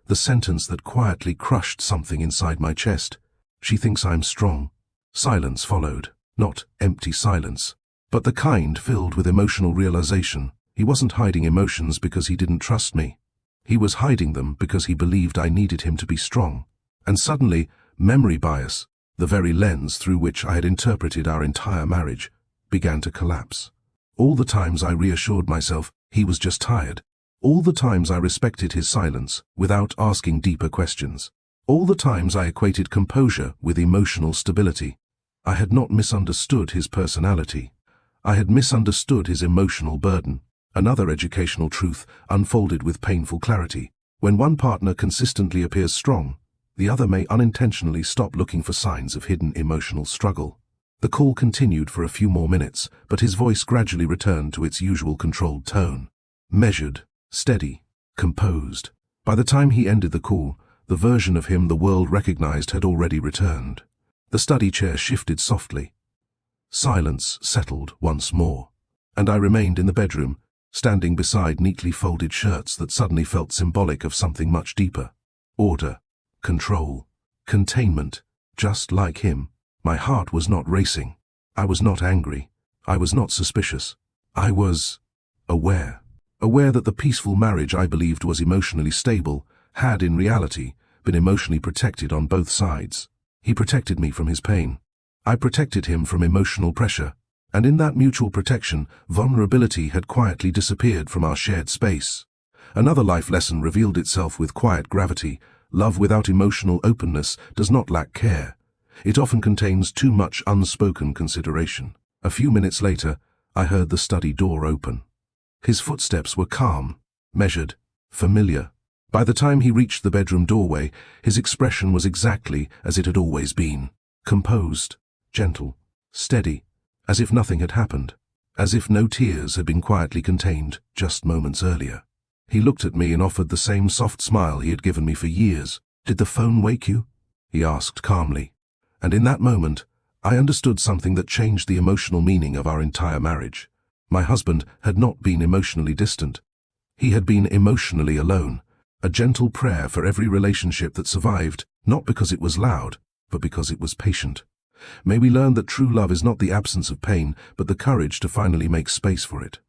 the sentence that quietly crushed something inside my chest. She thinks I'm strong. Silence followed, not empty silence, but the kind filled with emotional realization. He wasn't hiding emotions because he didn't trust me. He was hiding them because he believed I needed him to be strong. And suddenly, memory bias, the very lens through which I had interpreted our entire marriage, began to collapse. All the times I reassured myself he was just tired. All the times I respected his silence without asking deeper questions. All the times I equated composure with emotional stability. I had not misunderstood his personality. I had misunderstood his emotional burden. Another educational truth unfolded with painful clarity. When one partner consistently appears strong, the other may unintentionally stop looking for signs of hidden emotional struggle. The call continued for a few more minutes, but his voice gradually returned to its usual controlled tone. Measured, steady, composed. By the time he ended the call, the version of him the world recognized had already returned. The study chair shifted softly. Silence settled once more, and I remained in the bedroom, standing beside neatly folded shirts that suddenly felt symbolic of something much deeper. Order, control, containment, just like him. My heart was not racing. I was not angry. I was not suspicious. I was aware. Aware that the peaceful marriage I believed was emotionally stable had, in reality, been emotionally protected on both sides. He protected me from his pain. I protected him from emotional pressure. And in that mutual protection, vulnerability had quietly disappeared from our shared space. Another life lesson revealed itself with quiet gravity. Love without emotional openness does not lack care. It often contains too much unspoken consideration. A few minutes later, I heard the study door open. His footsteps were calm, measured, familiar. By the time he reached the bedroom doorway, his expression was exactly as it had always been. Composed, gentle, steady, as if nothing had happened, as if no tears had been quietly contained just moments earlier. He looked at me and offered the same soft smile he had given me for years. "Did the phone wake you?" he asked calmly. And in that moment, I understood something that changed the emotional meaning of our entire marriage. My husband had not been emotionally distant. He had been emotionally alone, a gentle prayer for every relationship that survived, not because it was loud, but because it was patient. May we learn that true love is not the absence of pain, but the courage to finally make space for it.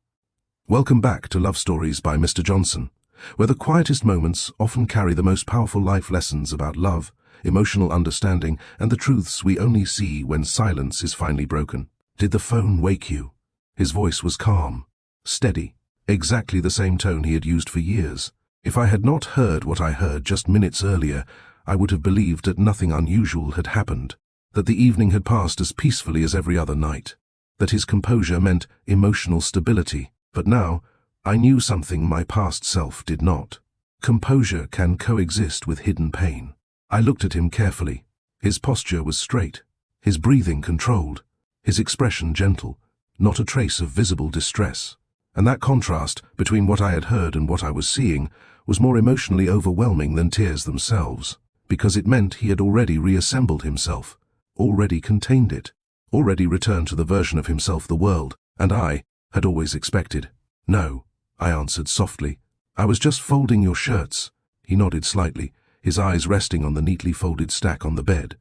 Welcome back to Love Stories by Mr. Johnson, where the quietest moments often carry the most powerful life lessons about love, emotional understanding, and the truths we only see when silence is finally broken. Did the phone wake you? His voice was calm, steady, exactly the same tone he had used for years. If I had not heard what I heard just minutes earlier, I would have believed that nothing unusual had happened, that the evening had passed as peacefully as every other night, that his composure meant emotional stability. But now, I knew something my past self did not. Composure can coexist with hidden pain. I looked at him carefully. His posture was straight, his breathing controlled, his expression gentle, not a trace of visible distress. And that contrast between what I had heard and what I was seeing was more emotionally overwhelming than tears themselves, because it meant he had already reassembled himself, already contained it, already returned to the version of himself the world, and I, had always expected. "No," I answered softly. "I was just folding your shirts." He nodded slightly, his eyes resting on the neatly folded stack on the bed.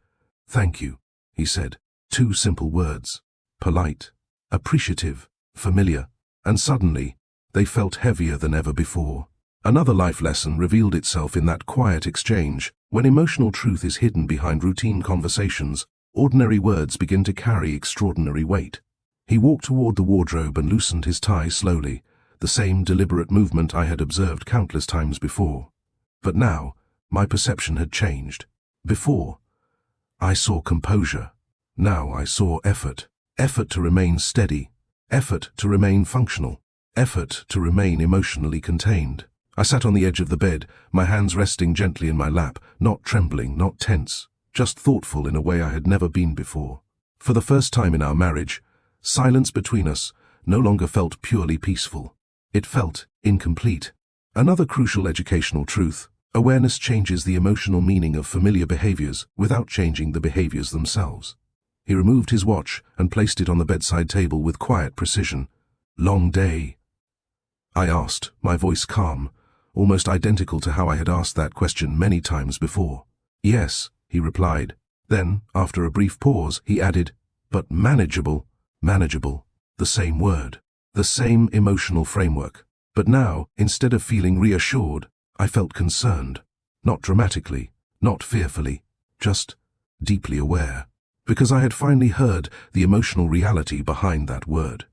"Thank you," he said. Two simple words. Polite, appreciative, familiar. And suddenly, they felt heavier than ever before. Another life lesson revealed itself in that quiet exchange. When emotional truth is hidden behind routine conversations, ordinary words begin to carry extraordinary weight. He walked toward the wardrobe and loosened his tie slowly, the same deliberate movement I had observed countless times before. But now, my perception had changed. Before, I saw composure. Now I saw effort. Effort to remain steady. Effort to remain functional. effort to remain emotionally contained. I sat on the edge of the bed, my hands resting gently in my lap, not trembling, not tense, just thoughtful in a way I had never been before. For the first time in our marriage, silence between us no longer felt purely peaceful. It felt incomplete. Another crucial educational truth: awareness changes the emotional meaning of familiar behaviors without changing the behaviors themselves. He removed his watch and placed it on the bedside table with quiet precision. "Long day?" I asked, my voice calm, almost identical to how I had asked that question many times before. "Yes," he replied. Then, after a brief pause, he added, "But manageable." Manageable. The same word. The same emotional framework. But now, instead of feeling reassured, I felt concerned. Not dramatically, not fearfully, just deeply aware. Because I had finally heard the emotional reality behind that word.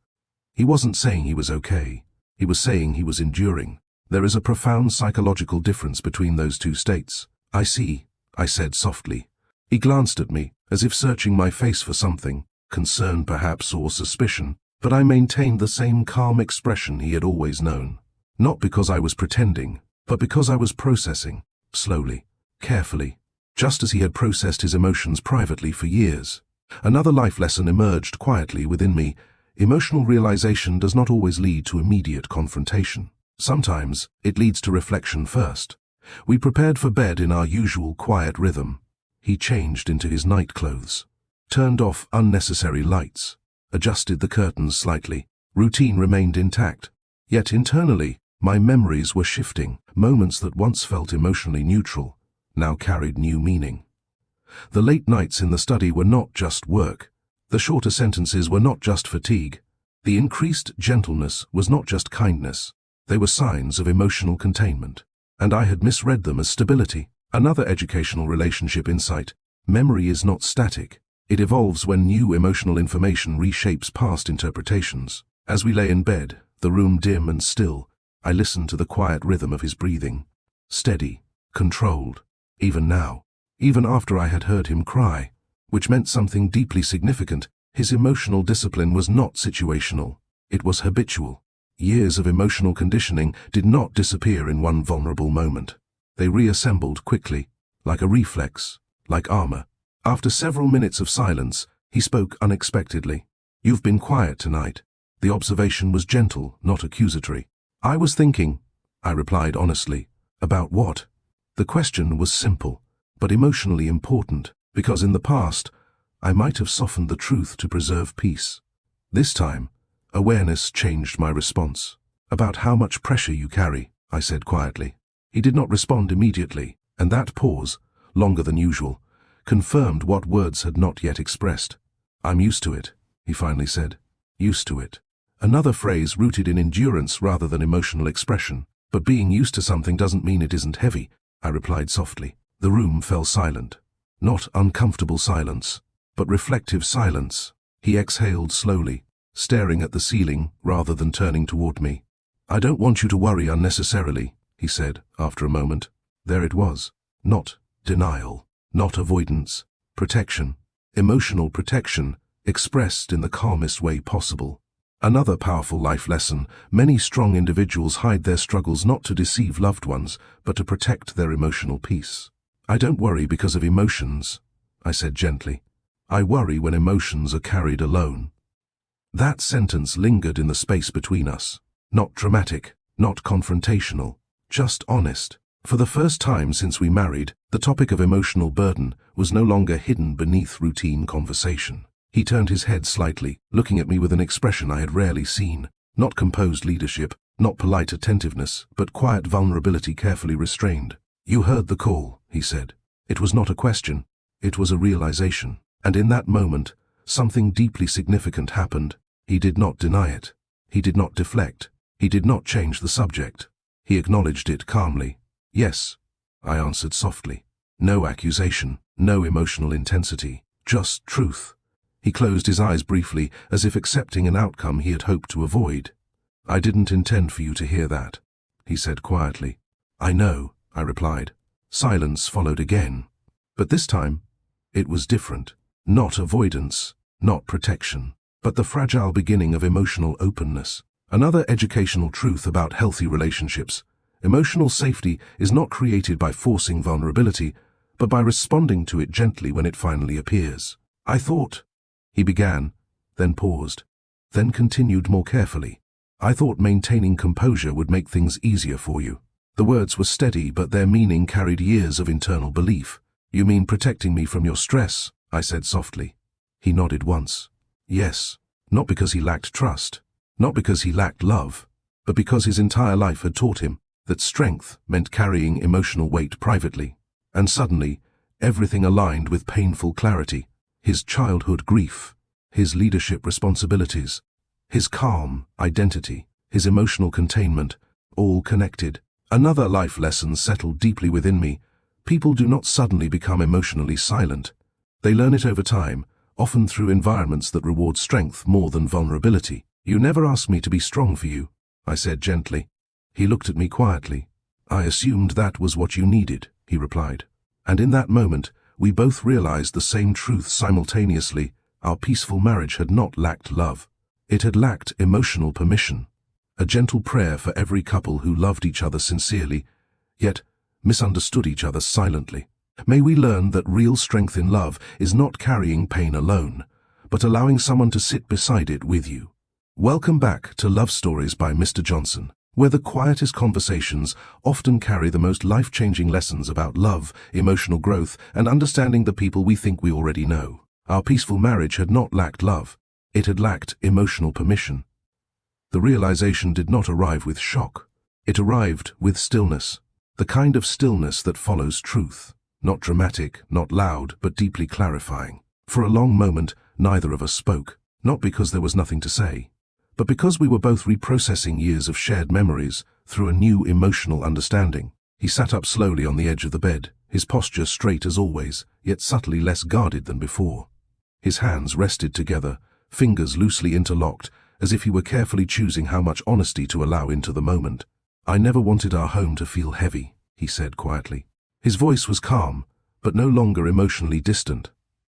He wasn't saying he was okay. He was saying he was enduring. There is a profound psychological difference between those two states. "I see," I said softly. He glanced at me, as if searching my face for something, concern perhaps or suspicion, but I maintained the same calm expression he had always known. Not because I was pretending, but because I was processing, slowly, carefully, just as he had processed his emotions privately for years. Another life lesson emerged quietly within me. Emotional realization does not always lead to immediate confrontation. Sometimes it leads to reflection first. We prepared for bed in our usual quiet rhythm. He changed into his night clothes, turned off unnecessary lights, adjusted the curtains slightly. Routine remained intact. Yet internally, my memories were shifting. Moments that once felt emotionally neutral now carried new meaning. The late nights in the study were not just work. The shorter sentences were not just fatigue. The increased gentleness was not just kindness. They were signs of emotional containment, and I had misread them as stability. Another educational relationship insight: memory is not static. It evolves when new emotional information reshapes past interpretations. As we lay in bed, the room dim and still, I listened to the quiet rhythm of his breathing. Steady, controlled. Even now, even after I had heard him cry, which meant something deeply significant, his emotional discipline was not situational. It was habitual. Years of emotional conditioning did not disappear in one vulnerable moment. They reassembled quickly, like a reflex, like armor. After several minutes of silence, he spoke unexpectedly. "You've been quiet tonight." The observation was gentle, not accusatory. "I was thinking," I replied honestly. "About what?" The question was simple, but emotionally important, because in the past, I might have softened the truth to preserve peace. This time, awareness changed my response. "About how much pressure you carry," I said quietly. He did not respond immediately, and that pause, longer than usual, confirmed what words had not yet expressed. "I'm used to it," he finally said. "Used to it." Another phrase rooted in endurance rather than emotional expression. "But being used to something doesn't mean it isn't heavy," I replied softly. The room fell silent. Not uncomfortable silence, but reflective silence. He exhaled slowly, staring at the ceiling rather than turning toward me. "I don't want you to worry unnecessarily," he said after a moment. There it was. Not denial, not avoidance. Protection. Emotional protection, expressed in the calmest way possible. Another powerful life lesson: many strong individuals hide their struggles not to deceive loved ones, but to protect their emotional peace. "I don't worry because of emotions," I said gently. "I worry when emotions are carried alone." That sentence lingered in the space between us. Not dramatic, not confrontational, just honest. For the first time since we married, the topic of emotional burden was no longer hidden beneath routine conversation. He turned his head slightly, looking at me with an expression I had rarely seen. Not composed leadership, not polite attentiveness, but quiet vulnerability carefully restrained. "You heard the call," he said. It was not a question, it was a realization. And in that moment, something deeply significant happened. He did not deny it. He did not deflect. He did not change the subject. He acknowledged it calmly. "Yes," I answered softly. No accusation, no emotional intensity, just truth. He closed his eyes briefly, as if accepting an outcome he had hoped to avoid. "I didn't intend for you to hear that," he said quietly. "I know," I replied. Silence followed again. But this time, it was different. Not avoidance, not protection, but the fragile beginning of emotional openness. Another educational truth about healthy relationships: emotional safety is not created by forcing vulnerability, but by responding to it gently when it finally appears. I thought, he began, then paused, then continued more carefully. I thought maintaining composure would make things easier for you. The words were steady, but their meaning carried years of internal belief. You mean protecting me from your stress? I said softly. He nodded once. Yes, not because he lacked trust, not because he lacked love, but because his entire life had taught him that strength meant carrying emotional weight privately. And suddenly, everything aligned with painful clarity. His childhood grief, his leadership responsibilities, his calm identity, his emotional containment, all connected. Another life lesson settled deeply within me. People do not suddenly become emotionally silent. They learn it over time, often through environments that reward strength more than vulnerability. You never asked me to be strong for you, I said gently. He looked at me quietly. I assumed that was what you needed, he replied. And in that moment, we both realized the same truth simultaneously. Our peaceful marriage had not lacked love. It had lacked emotional permission. A gentle prayer for every couple who loved each other sincerely, yet misunderstood each other silently. May we learn that real strength in love is not carrying pain alone, but allowing someone to sit beside it with you. Welcome back to Love Stories by Mr. Johnson, where the quietest conversations often carry the most life-changing lessons about love, emotional growth, and understanding the people we think we already know. Our peaceful marriage had not lacked love. It had lacked emotional permission. The realization did not arrive with shock. It arrived with stillness, the kind of stillness that follows truth. Not dramatic, not loud, but deeply clarifying. For a long moment, neither of us spoke, not because there was nothing to say, but because we were both reprocessing years of shared memories through a new emotional understanding. He sat up slowly on the edge of the bed, his posture straight as always, yet subtly less guarded than before. His hands rested together, fingers loosely interlocked, as if he were carefully choosing how much honesty to allow into the moment. I never wanted our home to feel heavy, he said quietly. His voice was calm, but no longer emotionally distant.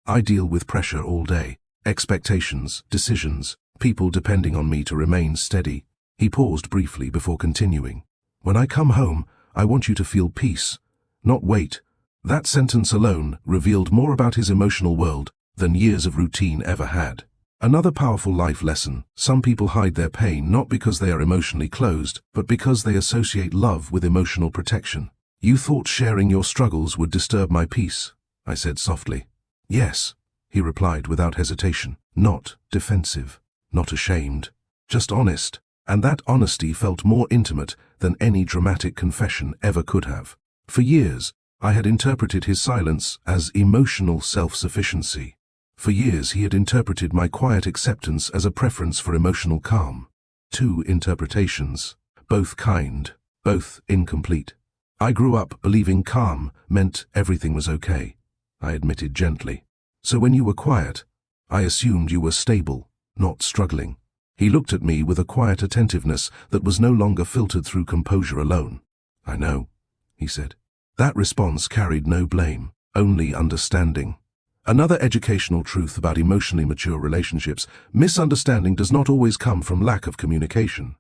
I deal with pressure all day, expectations, decisions, people depending on me to remain steady. He paused briefly before continuing. When I come home, I want you to feel peace, not weight. That sentence alone revealed more about his emotional world than years of routine ever had. Another powerful life lesson: some people hide their pain not because they are emotionally closed, but because they associate love with emotional protection. You thought sharing your struggles would disturb my peace, I said softly. Yes, he replied without hesitation. Not defensive, not ashamed, just honest. And that honesty felt more intimate than any dramatic confession ever could have. For years, I had interpreted his silence as emotional self-sufficiency. For years he had interpreted my quiet acceptance as a preference for emotional calm. Two interpretations, both kind, both incomplete. I grew up believing calm meant everything was okay, I admitted gently. So when you were quiet, I assumed you were stable, not struggling. He looked at me with a quiet attentiveness that was no longer filtered through composure alone. I know, he said. That response carried no blame, only understanding. Another educational truth about emotionally mature relationships: misunderstanding does not always come from lack of communication.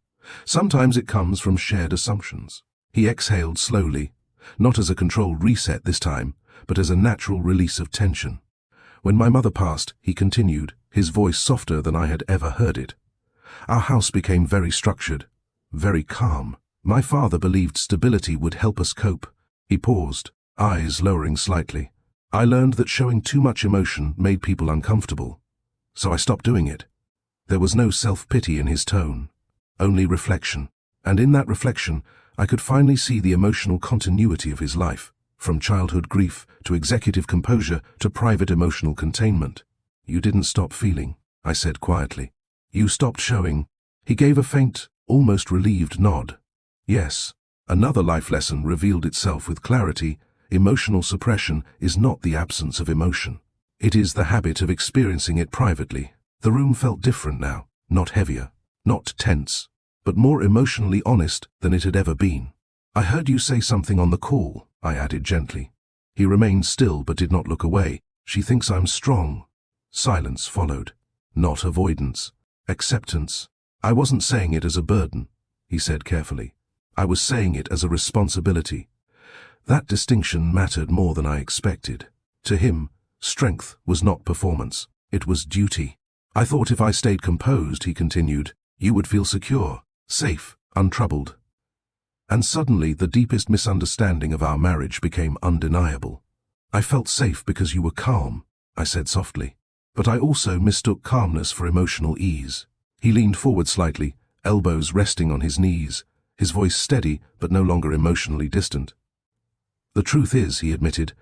Sometimes it comes from shared assumptions. He exhaled slowly, not as a controlled reset this time, but as a natural release of tension. When my mother passed, he continued, his voice softer than I had ever heard it. Our house became very structured, very calm. My father believed stability would help us cope. He paused, eyes lowering slightly. I learned that showing too much emotion made people uncomfortable, so I stopped doing it. There was no self-pity in his tone, only reflection. And in that reflection, I could finally see the emotional continuity of his life, from childhood grief to executive composure to private emotional containment. You didn't stop feeling, I said quietly. You stopped showing. He gave a faint, almost relieved nod. Yes. Another life lesson revealed itself with clarity. Emotional suppression is not the absence of emotion. It is the habit of experiencing it privately. The room felt different now, not heavier, not tense, but more emotionally honest than it had ever been. I heard you say something on the call, I added gently. He remained still but did not look away. She thinks I'm strong. Silence followed. Not avoidance. Acceptance. I wasn't saying it as a burden, he said carefully. I was saying it as a responsibility. That distinction mattered more than I expected. To him, strength was not performance, it was duty. I thought if I stayed composed, he continued, you would feel secure, safe, untroubled. And suddenly the deepest misunderstanding of our marriage became undeniable. I felt safe because you were calm, I said softly. But I also mistook calmness for emotional ease. He leaned forward slightly, elbows resting on his knees, his voice steady but no longer emotionally distant. The truth is, he admitted,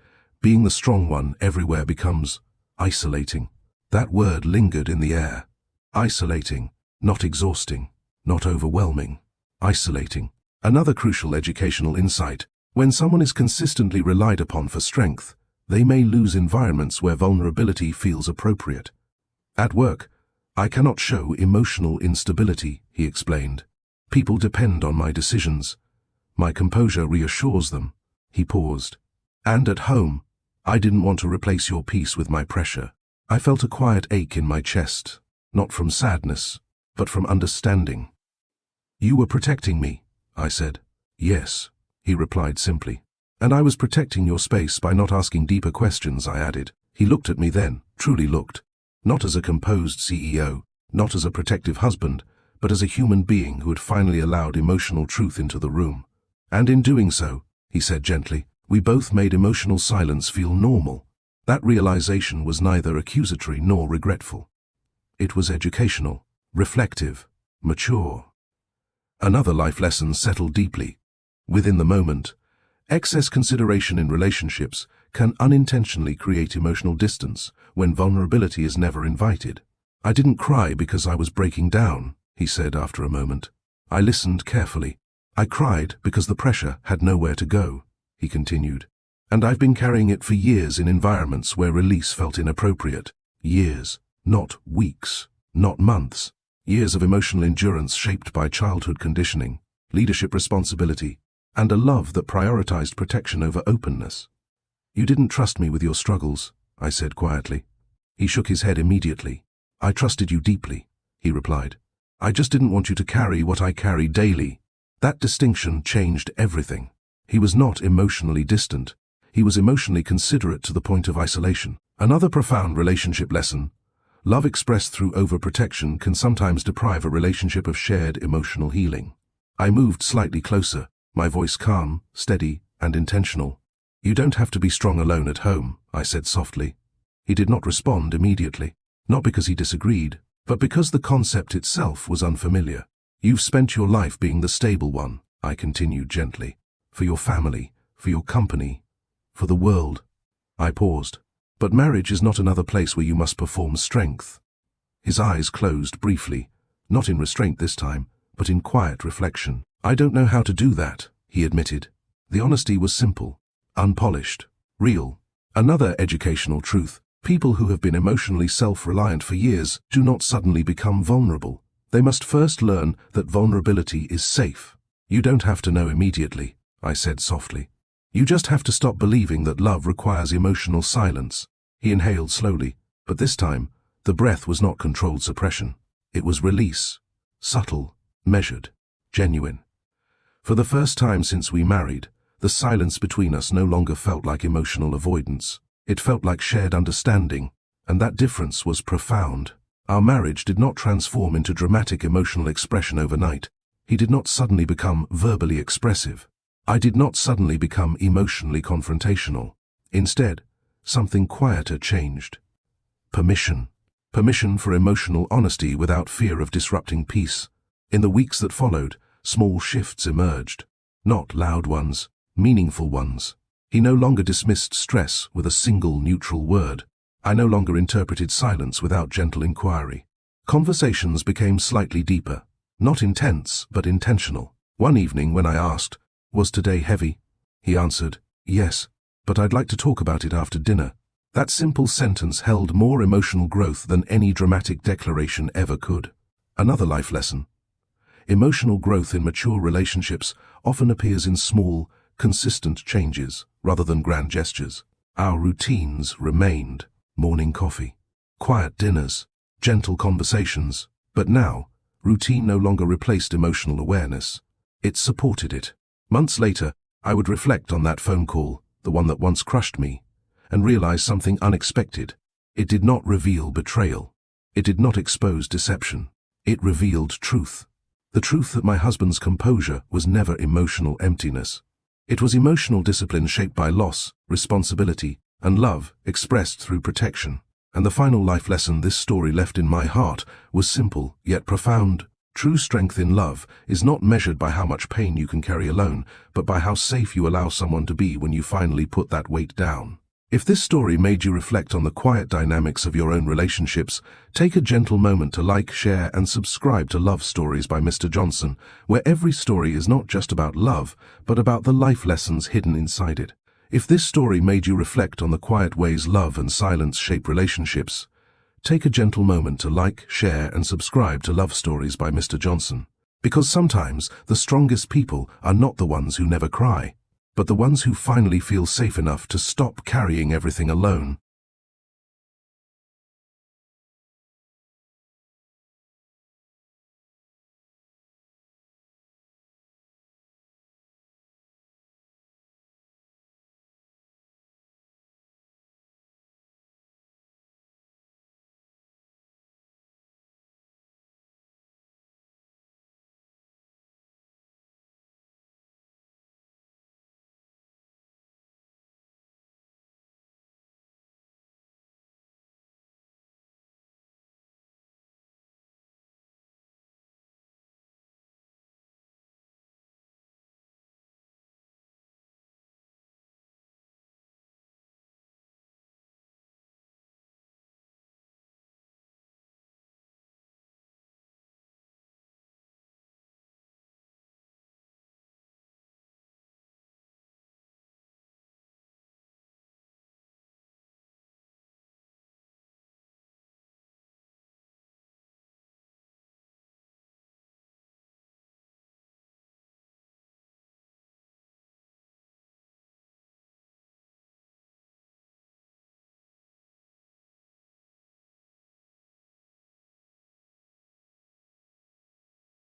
being the strong one everywhere becomes isolating. That word lingered in the air. Isolating, not exhausting, not overwhelming. Isolating. Another crucial educational insight. When someone is consistently relied upon for strength, they may lose environments where vulnerability feels appropriate. At work, I cannot show emotional instability, he explained. People depend on my decisions. My composure reassures them. He paused. And at home, I didn't want to replace your peace with my pressure. I felt a quiet ache in my chest, not from sadness, but from understanding. You were protecting me, I said. Yes, he replied simply. And I was protecting your space by not asking deeper questions, I added. He looked at me then, truly looked. Not as a composed CEO, not as a protective husband, but as a human being who had finally allowed emotional truth into the room. And in doing so, he said gently, we both made emotional silence feel normal. That realization was neither accusatory nor regretful. It was educational, reflective, mature. Another life lesson settled deeply. Within the moment, excess consideration in relationships can unintentionally create emotional distance when vulnerability is never invited. I didn't cry because I was breaking down, he said after a moment. I listened carefully. I cried because the pressure had nowhere to go, he continued. And I've been carrying it for years in environments where release felt inappropriate. Years, not weeks, not months. Years of emotional endurance shaped by childhood conditioning, leadership responsibility, and a love that prioritized protection over openness. You didn't trust me with your struggles, I said quietly. He shook his head immediately. I trusted you deeply, he replied. I just didn't want you to carry what I carry daily. That distinction changed everything. He was not emotionally distant. He was emotionally considerate to the point of isolation. Another profound relationship lesson. Love expressed through overprotection can sometimes deprive a relationship of shared emotional healing. I moved slightly closer, my voice calm, steady, and intentional. You don't have to be strong alone at home, I said softly. He did not respond immediately, not because he disagreed, but because the concept itself was unfamiliar. You've spent your life being the stable one, I continued gently, for your family, for your company, for the world. I paused. But marriage is not another place where you must perform strength. His eyes closed briefly, not in restraint this time, but in quiet reflection. I don't know how to do that, he admitted. The honesty was simple, unpolished, real. Another educational truth. People who have been emotionally self-reliant for years do not suddenly become vulnerable. They must first learn that vulnerability is safe. You don't have to know immediately, I said softly. You just have to stop believing that love requires emotional silence. He inhaled slowly, but this time, the breath was not controlled suppression. It was release. Subtle, measured, genuine. For the first time since we married, the silence between us no longer felt like emotional avoidance. It felt like shared understanding, and that difference was profound. Our marriage did not transform into dramatic emotional expression overnight. He did not suddenly become verbally expressive. I did not suddenly become emotionally confrontational. Instead, something quieter changed. Permission. Permission for emotional honesty without fear of disrupting peace. In the weeks that followed, small shifts emerged. Not loud ones, meaningful ones. He no longer dismissed stress with a single neutral word. I no longer interpreted silence without gentle inquiry. Conversations became slightly deeper. Not intense, but intentional. One evening when I asked, "Was today heavy?" he answered, "Yes, but I'd like to talk about it after dinner." That simple sentence held more emotional growth than any dramatic declaration ever could. Another life lesson. Emotional growth in mature relationships often appears in small, consistent changes rather than grand gestures. Our routines remained: morning coffee, quiet dinners, gentle conversations. But now, Routine no longer replaced emotional awareness. It supported it. Months later, I would reflect on that phone call, the one that once crushed me, and realize something unexpected. It did not reveal betrayal. It did not expose deception. It revealed truth. The truth that my husband's composure was never emotional emptiness. It was emotional discipline shaped by loss, responsibility, and love expressed through protection. And the final life lesson this story left in my heart was simple, yet profound. True strength in love is not measured by how much pain you can carry alone, but by how safe you allow someone to be when you finally put that weight down. If this story made you reflect on the quiet dynamics of your own relationships, take a gentle moment to like, share, and subscribe to Love Stories by Mr. Johnson, where every story is not just about love, but about the life lessons hidden inside it. If this story made you reflect on the quiet ways love and silence shape relationships, take a gentle moment to like, share, and subscribe to Love Stories by Mr. Johnson. Because sometimes the strongest people are not the ones who never cry, but the ones who finally feel safe enough to stop carrying everything alone.